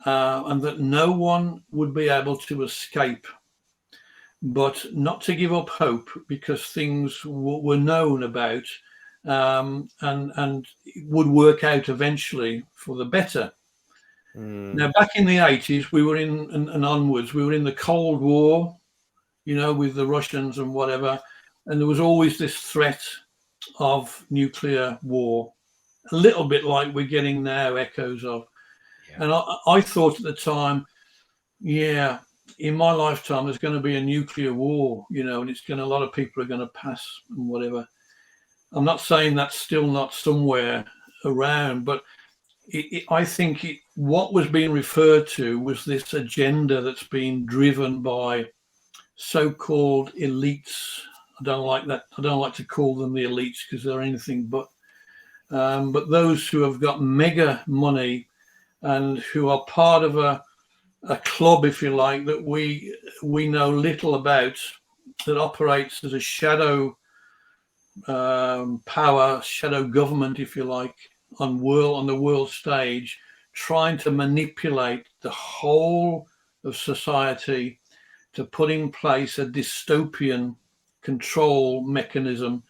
and that no one would be able to escape. But not to give up hope, because things were known about, and would work out eventually for the better. Now, back in the 80s, we were and onwards, we were in the Cold War, with the Russians and whatever. And there was always this threat of nuclear war, a little bit like we're getting now echoes of. Yeah. And I thought at the time, in my lifetime, there's going to be a nuclear war, and a lot of people are going to pass and whatever. I'm not saying that's still not somewhere around, but I think what was being referred to was this agenda that's being driven by so-called elites. I don't like that. I don't like to call them the elites, because they're anything but those who have got mega money and who are part of a club, if you like, that we know little about, that operates as a shadow power, shadow government, if you like, on the world stage, trying to manipulate the whole of society to put in place a dystopian control mechanism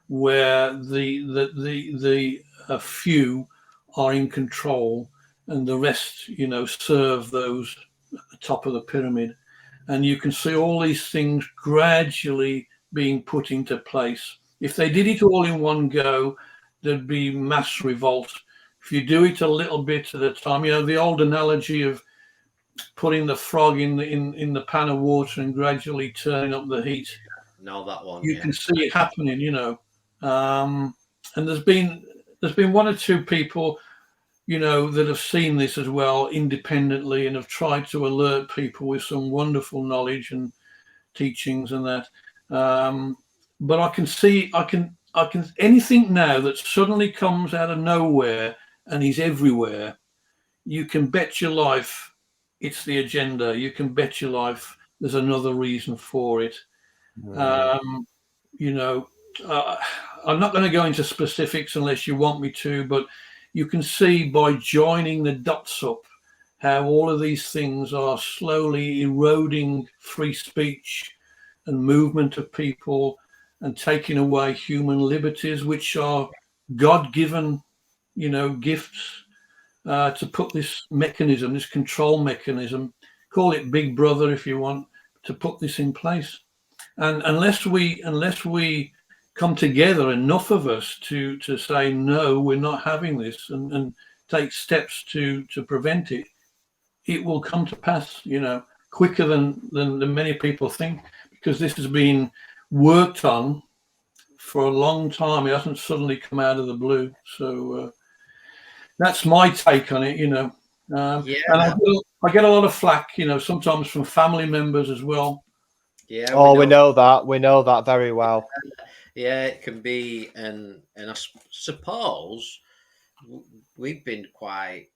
where the few are in control and the rest, serve those at the top of the pyramid. And you can see all these things gradually being put into place. If they did it all in one go, there'd be mass revolt. If you do it a little bit at a time, the old analogy of putting the frog in the pan of water and gradually turning up the heat. No, that one. You can see it happening, and there's been one or two people, that have seen this as well independently and have tried to alert people with some wonderful knowledge and teachings and that. But I can see, I can anything now that suddenly comes out of nowhere and is everywhere. You can bet your life it's the agenda. You can bet your life there's another reason for it. You know, I'm not going to go into specifics unless you want me to, but you can see by joining the dots up how all of these things are slowly eroding free speech and movement of people and taking away human liberties, which are God-given, gifts, to put this mechanism, this control mechanism, call it Big Brother if you want, to put this in place. And unless we come together, enough of us to say no, we're not having this, and take steps to prevent it, it will come to pass, quicker than many people think, because this has been worked on for a long time. It hasn't suddenly come out of the blue. So that's my take on it, And I get a lot of flack, sometimes from family members as well. Yeah. We know that. We know that very well. Yeah, it can be, and I suppose we've been quite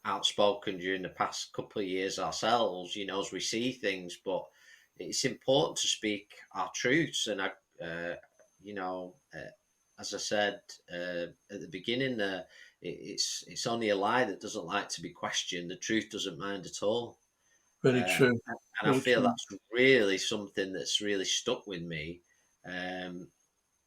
outspoken during the past couple of years ourselves, as we see things. But it's important to speak our truths, and as I said at the beginning, it's only a lie that doesn't like to be questioned. The truth doesn't mind at all. Very true. And I feel that's really something that's really stuck with me. And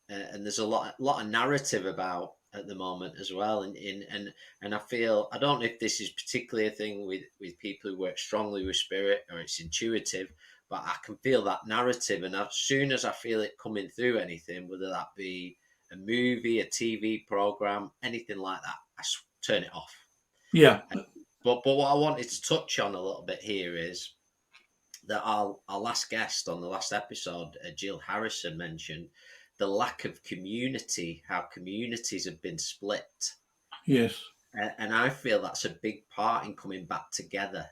there's a lot of narrative about at the moment as well. And I feel, I don't know if this is particularly a thing with people who work strongly with spirit or it's intuitive, but I can feel that narrative. And as soon as I feel it coming through anything, whether that be a movie, a TV program, anything like that, I turn it off. Yeah. But what I wanted to touch on a little bit here is that our last guest on the last episode, Jill Harrison, mentioned the lack of community, how communities have been split. Yes. And I feel that's a big part in coming back together.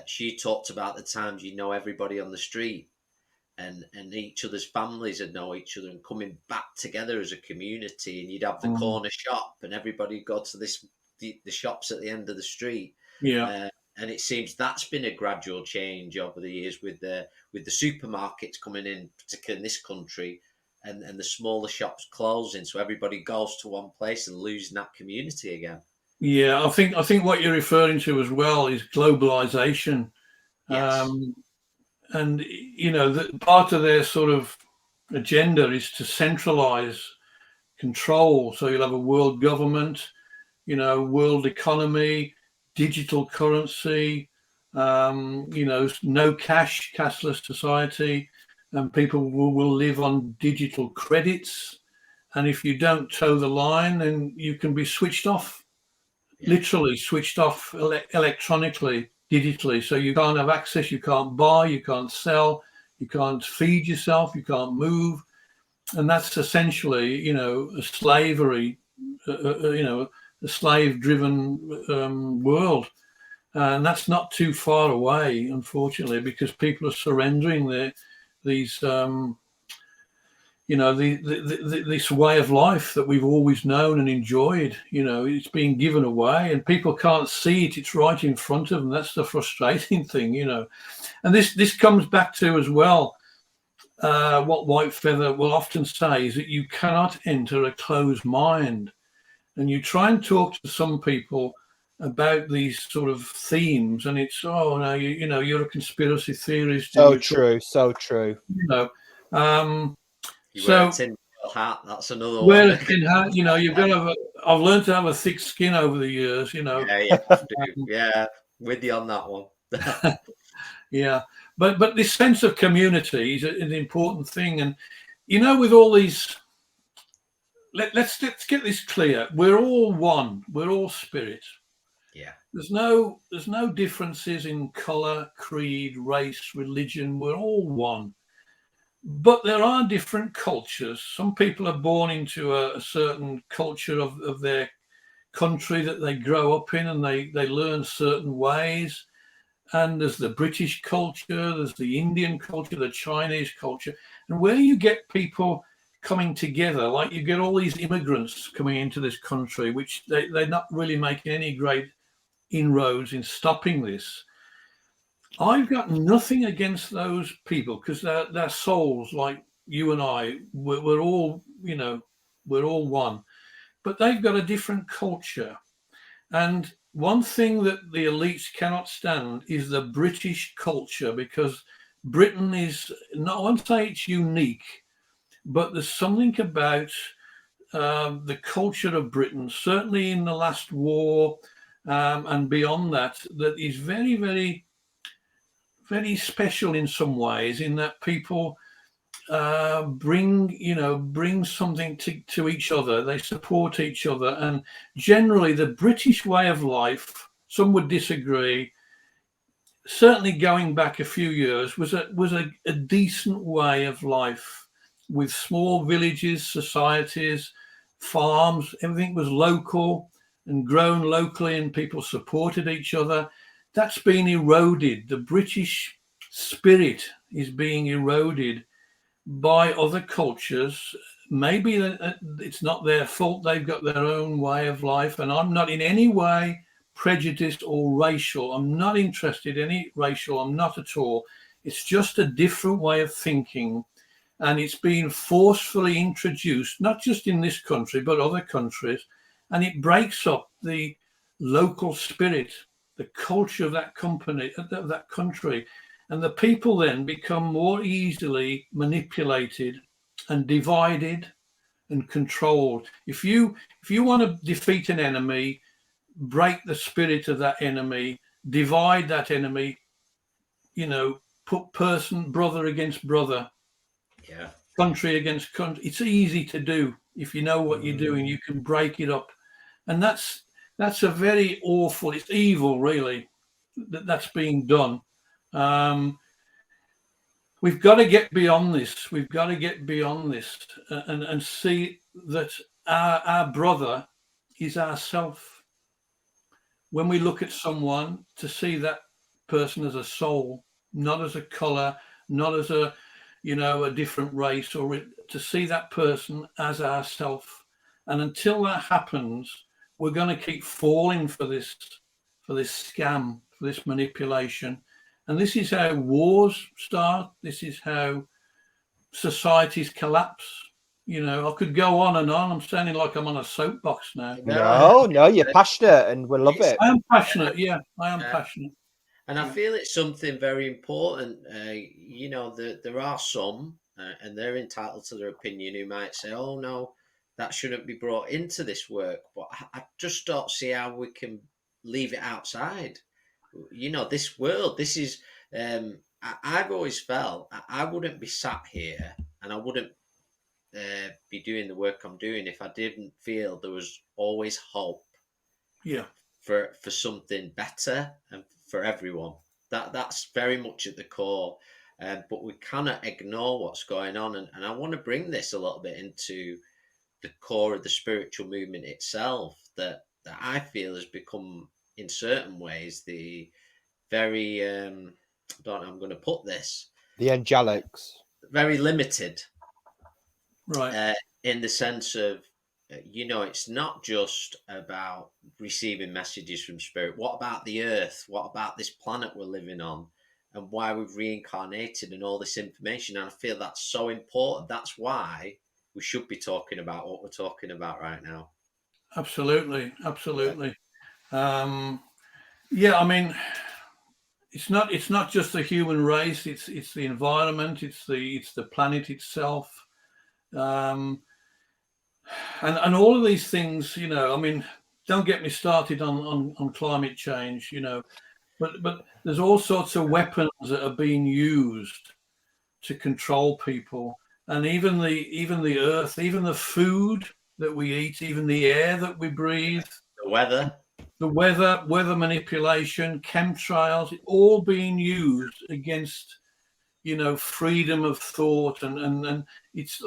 She talked about the times everybody on the street and each other's families would know each other and coming back together as a community. And you'd have the corner shop and everybody would go to the shops at the end of the street. Yeah. And it seems that's been a gradual change over the years with the supermarkets coming in, particularly in this country, and the smaller shops closing. So everybody goes to one place and losing that community again. Yeah, I think what you're referring to as well is globalization. Yes. And the part of their sort of agenda is to centralize control. So you'll have a world government, world economy, digital currency, no cash, cashless society, and people will live on digital credits. And if you don't toe the line, then you can be switched off, literally switched off electronically, digitally. So you can't have access, you can't buy, you can't sell, you can't feed yourself, you can't move. And that's essentially, a slavery, a slave-driven world. And that's not too far away, unfortunately, because people are surrendering this way of life that we've always known and enjoyed. It's being given away and people can't see it. It's right in front of them. That's the frustrating thing, And this comes back to as well, what White Feather will often say is that you cannot enter a closed mind. And you try and talk to some people about these sort of themes, and it's no, you're a conspiracy theorist. So true. That's another one. Wear a thin hat. You've got to have. I've learned to have a thick skin over the years. Yeah, you have to. Yeah, with you on that one. Yeah, but this sense of community is an important thing, and with all these. Let's get this clear. We're all one. We're all spirit. Yeah. There's no differences in color, creed, race, religion. We're all one. But there are different cultures. Some people are born into a certain culture of their country that they grow up in, and they learn certain ways. and there's the British culture, there's the Indian culture, the Chinese culture, and where you get people coming together, like you get all these immigrants coming into this country, which they're not really making any great inroads in stopping this. I've got nothing against those people, because they're souls like you and I. We're all, we're all one, but they've got a different culture. And one thing that the elites cannot stand is the British culture, because Britain is, not, I won't say it's unique, but there's something about the culture of Britain, certainly in the last war and beyond that, that is very, very, very special in some ways, in that people bring something to each other. They support each other, and generally the British way of life, some would disagree, certainly going back a few years, was a decent way of life, with small villages, societies, farms. Everything was local and grown locally, and people supported each other. That's been eroded. The British spirit is being eroded by other cultures. Maybe it's not their fault. They've got their own way of life, and I'm not in any way prejudiced or racial. I'm not interested in any racial. I'm not at all. It's just a different way of thinking, and it's been forcefully introduced, not just in this country but other countries, and it breaks up the local spirit, the culture of that country. And the people then become more easily manipulated and divided and controlled. If you want to defeat an enemy, break the spirit of that enemy, divide that enemy, put brother against brother, country against country. It's easy to do if you know what you're doing. You can break it up, and that's a very awful. It's evil, really, that's being done. We've got to get beyond this. We've got to get beyond this and see that our brother is ourself. When we look at someone, to see that person as a soul, not as a color, not as a different race, or to see that person as ourself. And until that happens, we're going to keep falling for this scam, for this manipulation. And this is how wars start. This is how societies collapse. I could go on and on. I'm sounding like I'm on a soapbox now. No, you're passionate, and we love it. I am passionate. Yeah, I am passionate. And I feel it's something very important. There are some, and they're entitled to their opinion, who might say, "Oh no, that shouldn't be brought into this work." But I just don't see how we can leave it outside. This world, this is, I've always felt I wouldn't be sat here, and I wouldn't be doing the work I'm doing if I didn't feel there was always hope. Yeah. For something better and for everyone. That's very much at the core. But we cannot ignore what's going on. And I want to bring this a little bit into the core of the spiritual movement itself, that I feel has become, in certain ways, the very, I don't know how I'm going to put this. The angelics. Very limited. Right. In the sense of, it's not just about receiving messages from spirit. What about the earth? What about this planet we're living on, and why we've reincarnated, and all this information? And I feel that's so important. That's why we should be talking about what we're talking about right now. Absolutely. Yeah, I mean, it's not just the human race. It's the environment. It's the planet itself. And all of these things, I mean, don't get me started on climate change, but there's all sorts of weapons that are being used to control people, and even the earth, even the food that we eat, even the air that we breathe, the weather manipulation, chemtrails, all being used against, freedom of thought, and it's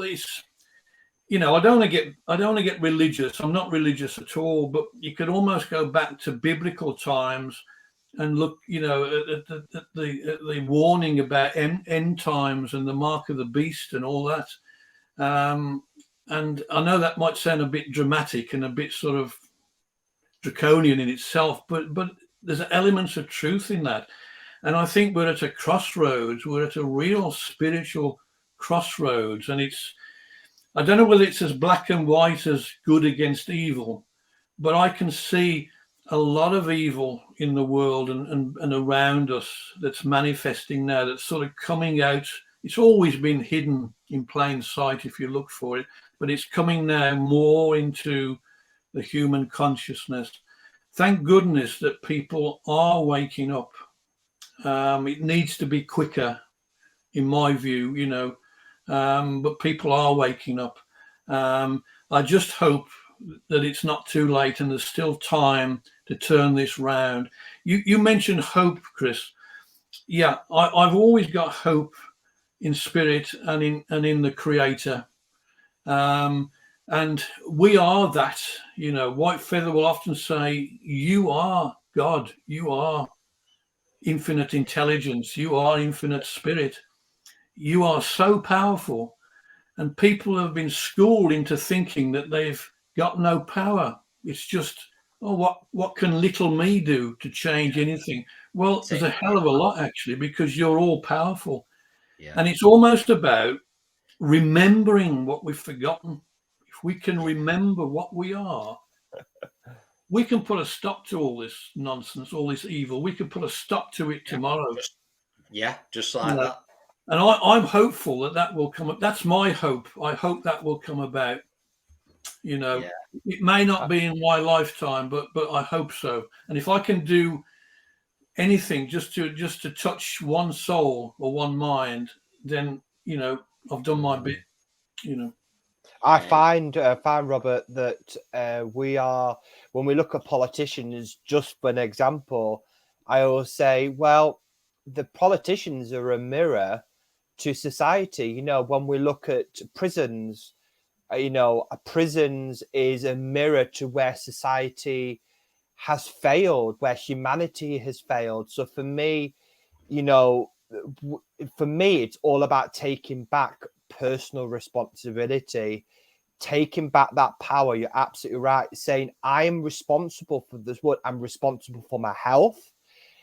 I don't want to get religious. I'm not religious at all, but you could almost go back to biblical times and look, you know, at the warning about end times and the mark of the beast and all that. And I know that might sound a bit dramatic and a bit sort of draconian in itself, but there's elements of truth in that. And I think we're at a crossroads. We're at a real spiritual crossroads. And I don't know whether it's as black and white as good against evil, but I can see a lot of evil in the world and around us that's manifesting now, that's sort of coming out. It's always been hidden in plain sight if you look for it, but it's coming now more into the human consciousness. Thank goodness that people are waking up. It needs to be quicker, in my view, you know, but people are waking up. I just hope that it's not too late and there's still time to turn this round. You mentioned hope, Chris. Yeah, I've always got hope in spirit and in the Creator. And we are that, you know. White Feather will often say, you are God, you are infinite intelligence, you are infinite spirit, you are so powerful. And people have been schooled into thinking that they've got no power. It's just, oh, what can little me do to change anything? Well, there's a hell of a lot, actually, because you're all powerful. Yeah. And it's almost about remembering what we've forgotten. If we can remember what we are, we can put a stop to all this nonsense, all this evil. We can put a stop to it tomorrow. Just like that. And I'm hopeful that will come up. That's my hope. I hope that will come about. You know, it may not be in my lifetime, but I hope so. And if I can do anything just to touch one soul or one mind, then, you know, I've done my bit. You know, I find Robert that we are, when we look at politicians, just for an example, I always say, well, the politicians are a mirror to society. You know, when we look at prisons, you know, prisons is a mirror to where society has failed, where humanity has failed. So for me, you know, it's all about taking back personal responsibility, taking back that power. You're absolutely right, saying I am responsible for this. What I'm responsible for my health.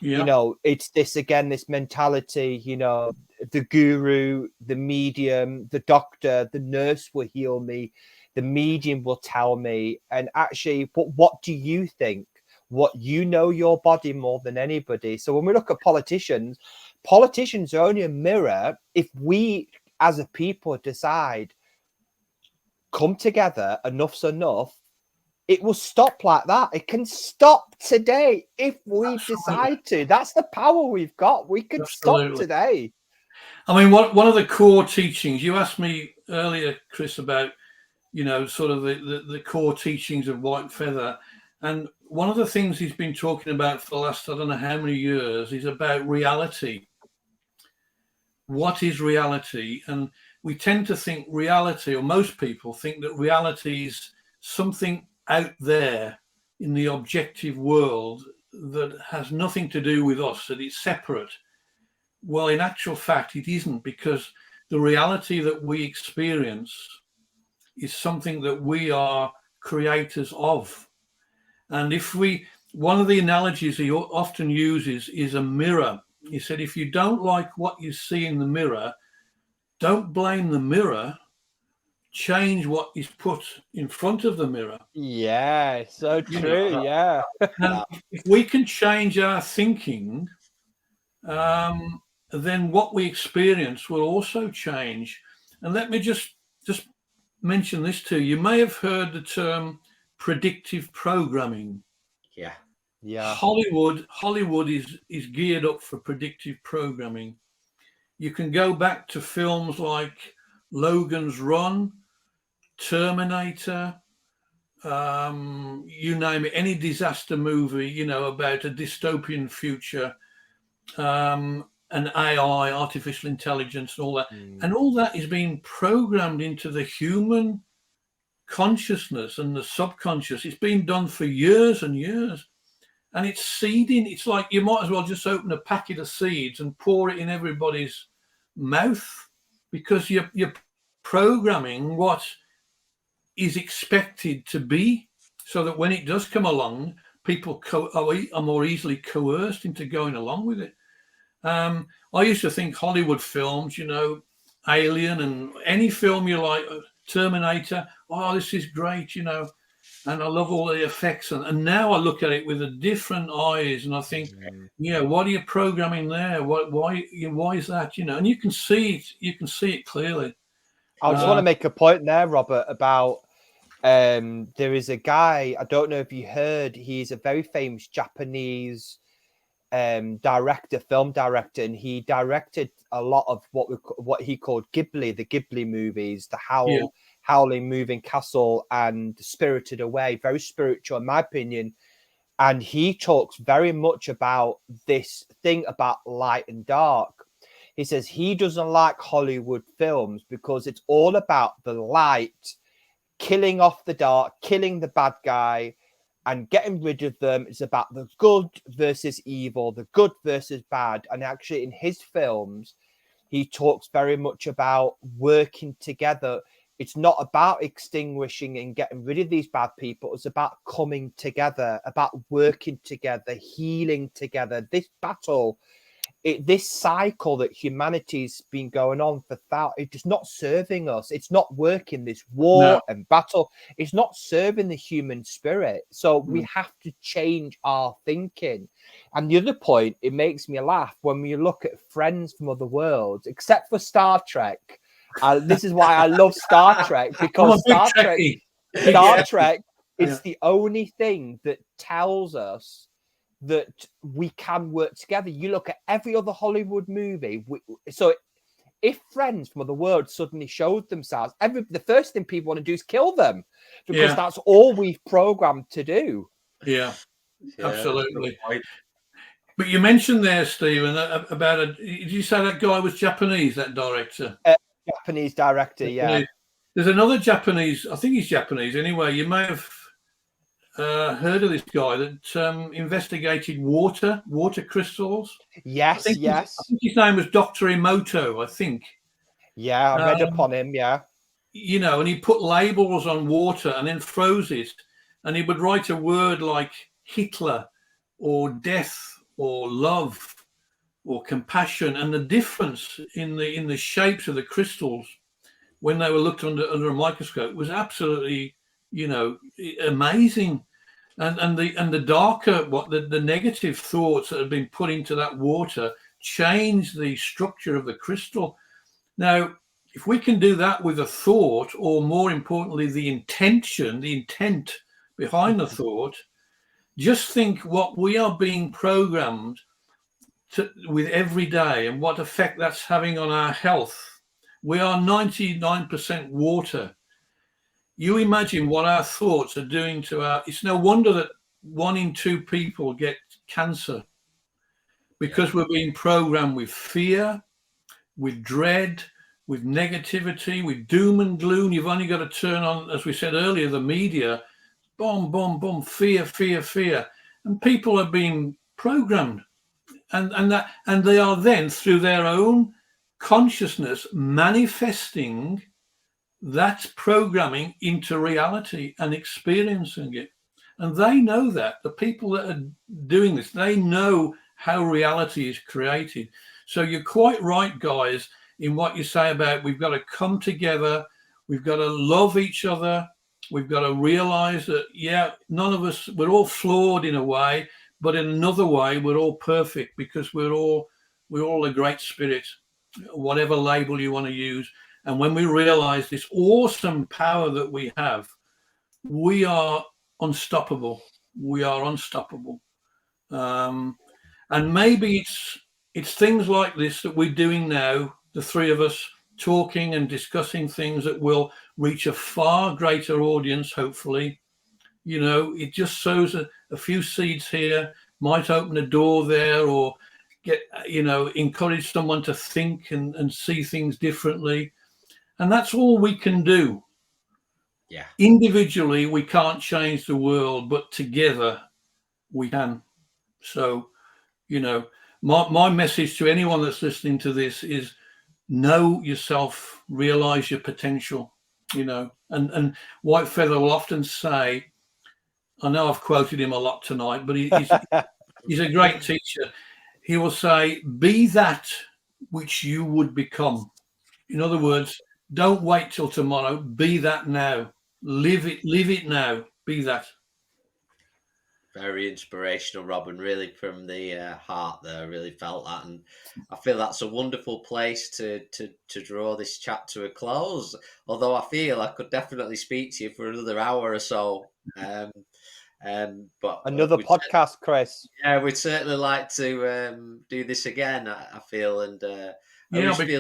You know, it's this again, this mentality, you know, the guru, the medium, the doctor, the nurse will heal me, the medium will tell me. And actually, but what do you think? What, you know your body more than anybody. So when we look at politicians are only a mirror. If we as a people decide, come together, enough's enough, it will stop like that. It can stop today if we decide to. That's the power we've got. We can stop today. I mean, one of the core teachings, you asked me earlier, Chris, about, you know, sort of the core teachings of White Feather. And one of the things he's been talking about for the last, I don't know how many years, is about reality. What is reality? And we tend to think reality, or most people think that reality is something out there in the objective world that has nothing to do with us, that it's separate. Well, in actual fact, it isn't, because the reality that we experience is something that we are creators of. And one of the analogies he often uses is a mirror. He said, if you don't like what you see in the mirror, don't blame the mirror. Change what is put in front of the mirror. Yeah, so true. Yeah. If we can change our thinking, then what we experience will also change. And let me just mention this too. You may have heard the term predictive programming. Yeah. Hollywood is geared up for predictive programming. You can go back to films like Logan's Run, Terminator, you name it, any disaster movie, you know, about a dystopian future, and AI, artificial intelligence, and all that. And all that is being programmed into the human consciousness and the subconscious. It's been done for years and years. and it's seeding. It's like you might as well just open a packet of seeds and pour it in everybody's mouth, because you're programming what is expected to be, so that when it does come along, people are more easily coerced into going along with it. I used to think Hollywood films, Alien and any film you like, Terminator, oh, this is great, and I love all the effects. And now I look at it with a different eyes, and I think, what are you programming there? Why is that? And you can see it. You can see it clearly. I just want to make a point there, Robert, about there is a guy, I don't know if you heard, he's a very famous Japanese film director, and he directed a lot of what he called Ghibli, the Ghibli movies, the Howling Moving Castle and Spirited Away, very spiritual in my opinion. And he talks very much about this thing about light and dark. He says he doesn't like Hollywood films because it's all about the light killing off the dark, killing the bad guy and getting rid of them. It's about the good versus evil, the good versus bad. And actually in his films, he talks very much about working together. It's not about extinguishing and getting rid of these bad people. It's about coming together, about working together, healing together. This battle, this cycle that humanity's been going on for it's not serving us. It's not working. This war and battle, it's not serving the human spirit. So we have to change our thinking. And the other point, it makes me laugh when we look at friends from other worlds, except for Star Trek. This is why I love Star Trek, because Star Trek is the only thing that tells us that we can work together. You look at every other Hollywood movie. So if friends from other worlds suddenly showed themselves, the first thing people want to do is kill them, because that's all we've programmed to do. Yeah, absolutely. But you mentioned there, Stephen, about did you say that guy was Japanese, that director? Japanese director, yeah. There's another Japanese, I think he's Japanese anyway. You may have heard of this guy that investigated water crystals. Yes, yes. I think his name was Dr. Emoto, I think. Yeah, I read upon him, yeah. And he put labels on water and then froze it. And he would write a word like Hitler or death or love or compassion. And the difference in the shapes of the crystals when they were looked under a microscope was absolutely amazing. And the darker, the negative thoughts that had been put into that water changed the structure of the crystal. Now, if we can do that with a thought, or more importantly, the intent behind the thought, just think what we are being programmed with every day and what effect that's having on our health. We are 99% water. You imagine what our thoughts are doing to it's no wonder that 1 in 2 people get cancer, because we're being programmed with fear, with dread, with negativity, with doom and gloom. You've only got to turn on, as we said earlier, the media, boom, boom, boom, fear, fear, fear. And people are being programmed. And they are then, through their own consciousness, manifesting that programming into reality and experiencing it. And they know that. The people that are doing this, they know how reality is created. So you're quite right, guys, in what you say about we've got to come together, we've got to love each other, we've got to realize that, none of us, we're all flawed in a way, but in another way, we're all perfect, because we're all a great spirit, whatever label you want to use. And when we realize this awesome power that we have, we are unstoppable. We are unstoppable. And maybe it's things like this that we're doing now, the three of us talking and discussing things that will reach a far greater audience, hopefully. It just sows a few seeds here, might open a door there, or get, encourage someone to think and see things differently. And that's all we can do. Yeah. Individually, we can't change the world, but together we can. So, my message to anyone that's listening to this is know yourself, realize your potential, and White Feather will often say, I know I've quoted him a lot tonight, but he's a great teacher. He will say, be that which you would become. In other words, don't wait till tomorrow. Be that now. Live it now. Be that. Very inspirational, Rob, and really from the heart there. I really felt that, and I feel that's a wonderful place to draw this chat to a close. Although I feel I could definitely speak to you for another hour or so. But another podcast, Chris. Yeah, we'd certainly like to do this again. I feel, and I'll be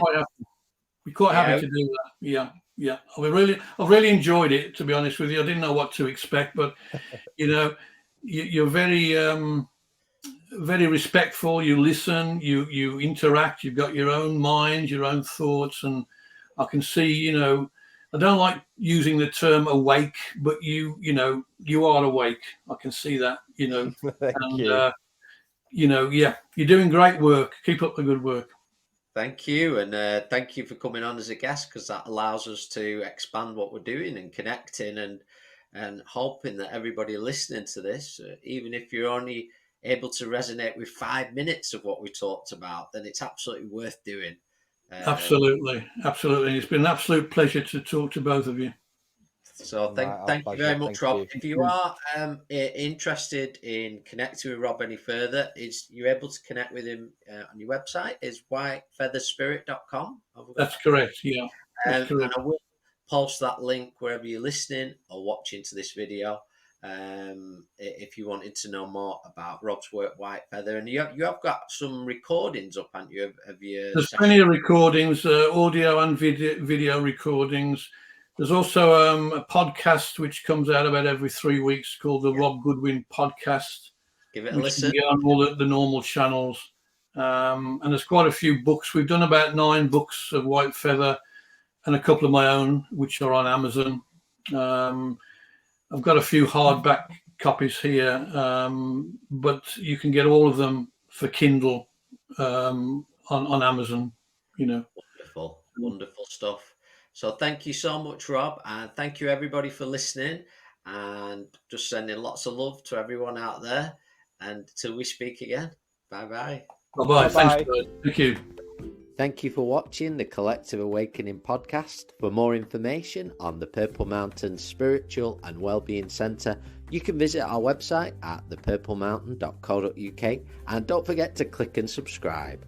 quite happy to do that. Yeah. I've really enjoyed it. To be honest with you, I didn't know what to expect, but you're very very respectful. You listen. You interact. You've got your own mind, your own thoughts, and I can see. I don't like using the term awake, but you are awake. I can see that. Thank you. You're doing great work. Keep up the good work. Thank you, and thank you for coming on as a guest, because that allows us to expand what we're doing and connecting, and hoping that everybody listening to this, even if you're only able to resonate with 5 minutes of what we talked about, then it's absolutely worth doing. Absolutely. It's been an absolute pleasure to talk to both of you. So thank you very much, Rob. If you are interested in connecting with Rob any further, you're able to connect with him on your website. Is whitefeatherspirit.com. That's correct. Yeah. That's correct. And I will post that link wherever you're listening or watching to this video. If you wanted to know more about Rob's work, White Feather, and you have got some recordings up, haven't you? There's plenty of recordings, audio and video recordings. There's also a podcast which comes out about every 3 weeks called the Rob Goodwin Podcast. Give it a listen. You can get on all the normal channels. And there's quite a few books. We've done about 9 books of White Feather and a couple of my own, which are on Amazon. I've got a few hardback copies here, but you can get all of them for Kindle on Amazon. Wonderful stuff. So thank you so much, Rob, and thank you everybody for listening, and just sending lots of love to everyone out there. And till we speak again, bye-bye. Bye-bye. Thanks, thank you. Thank you for watching the Collective Awakening podcast. For more information on the Purple Mountain Spiritual and Wellbeing Centre, you can visit our website at thepurplemountain.co.uk, and don't forget to click and subscribe.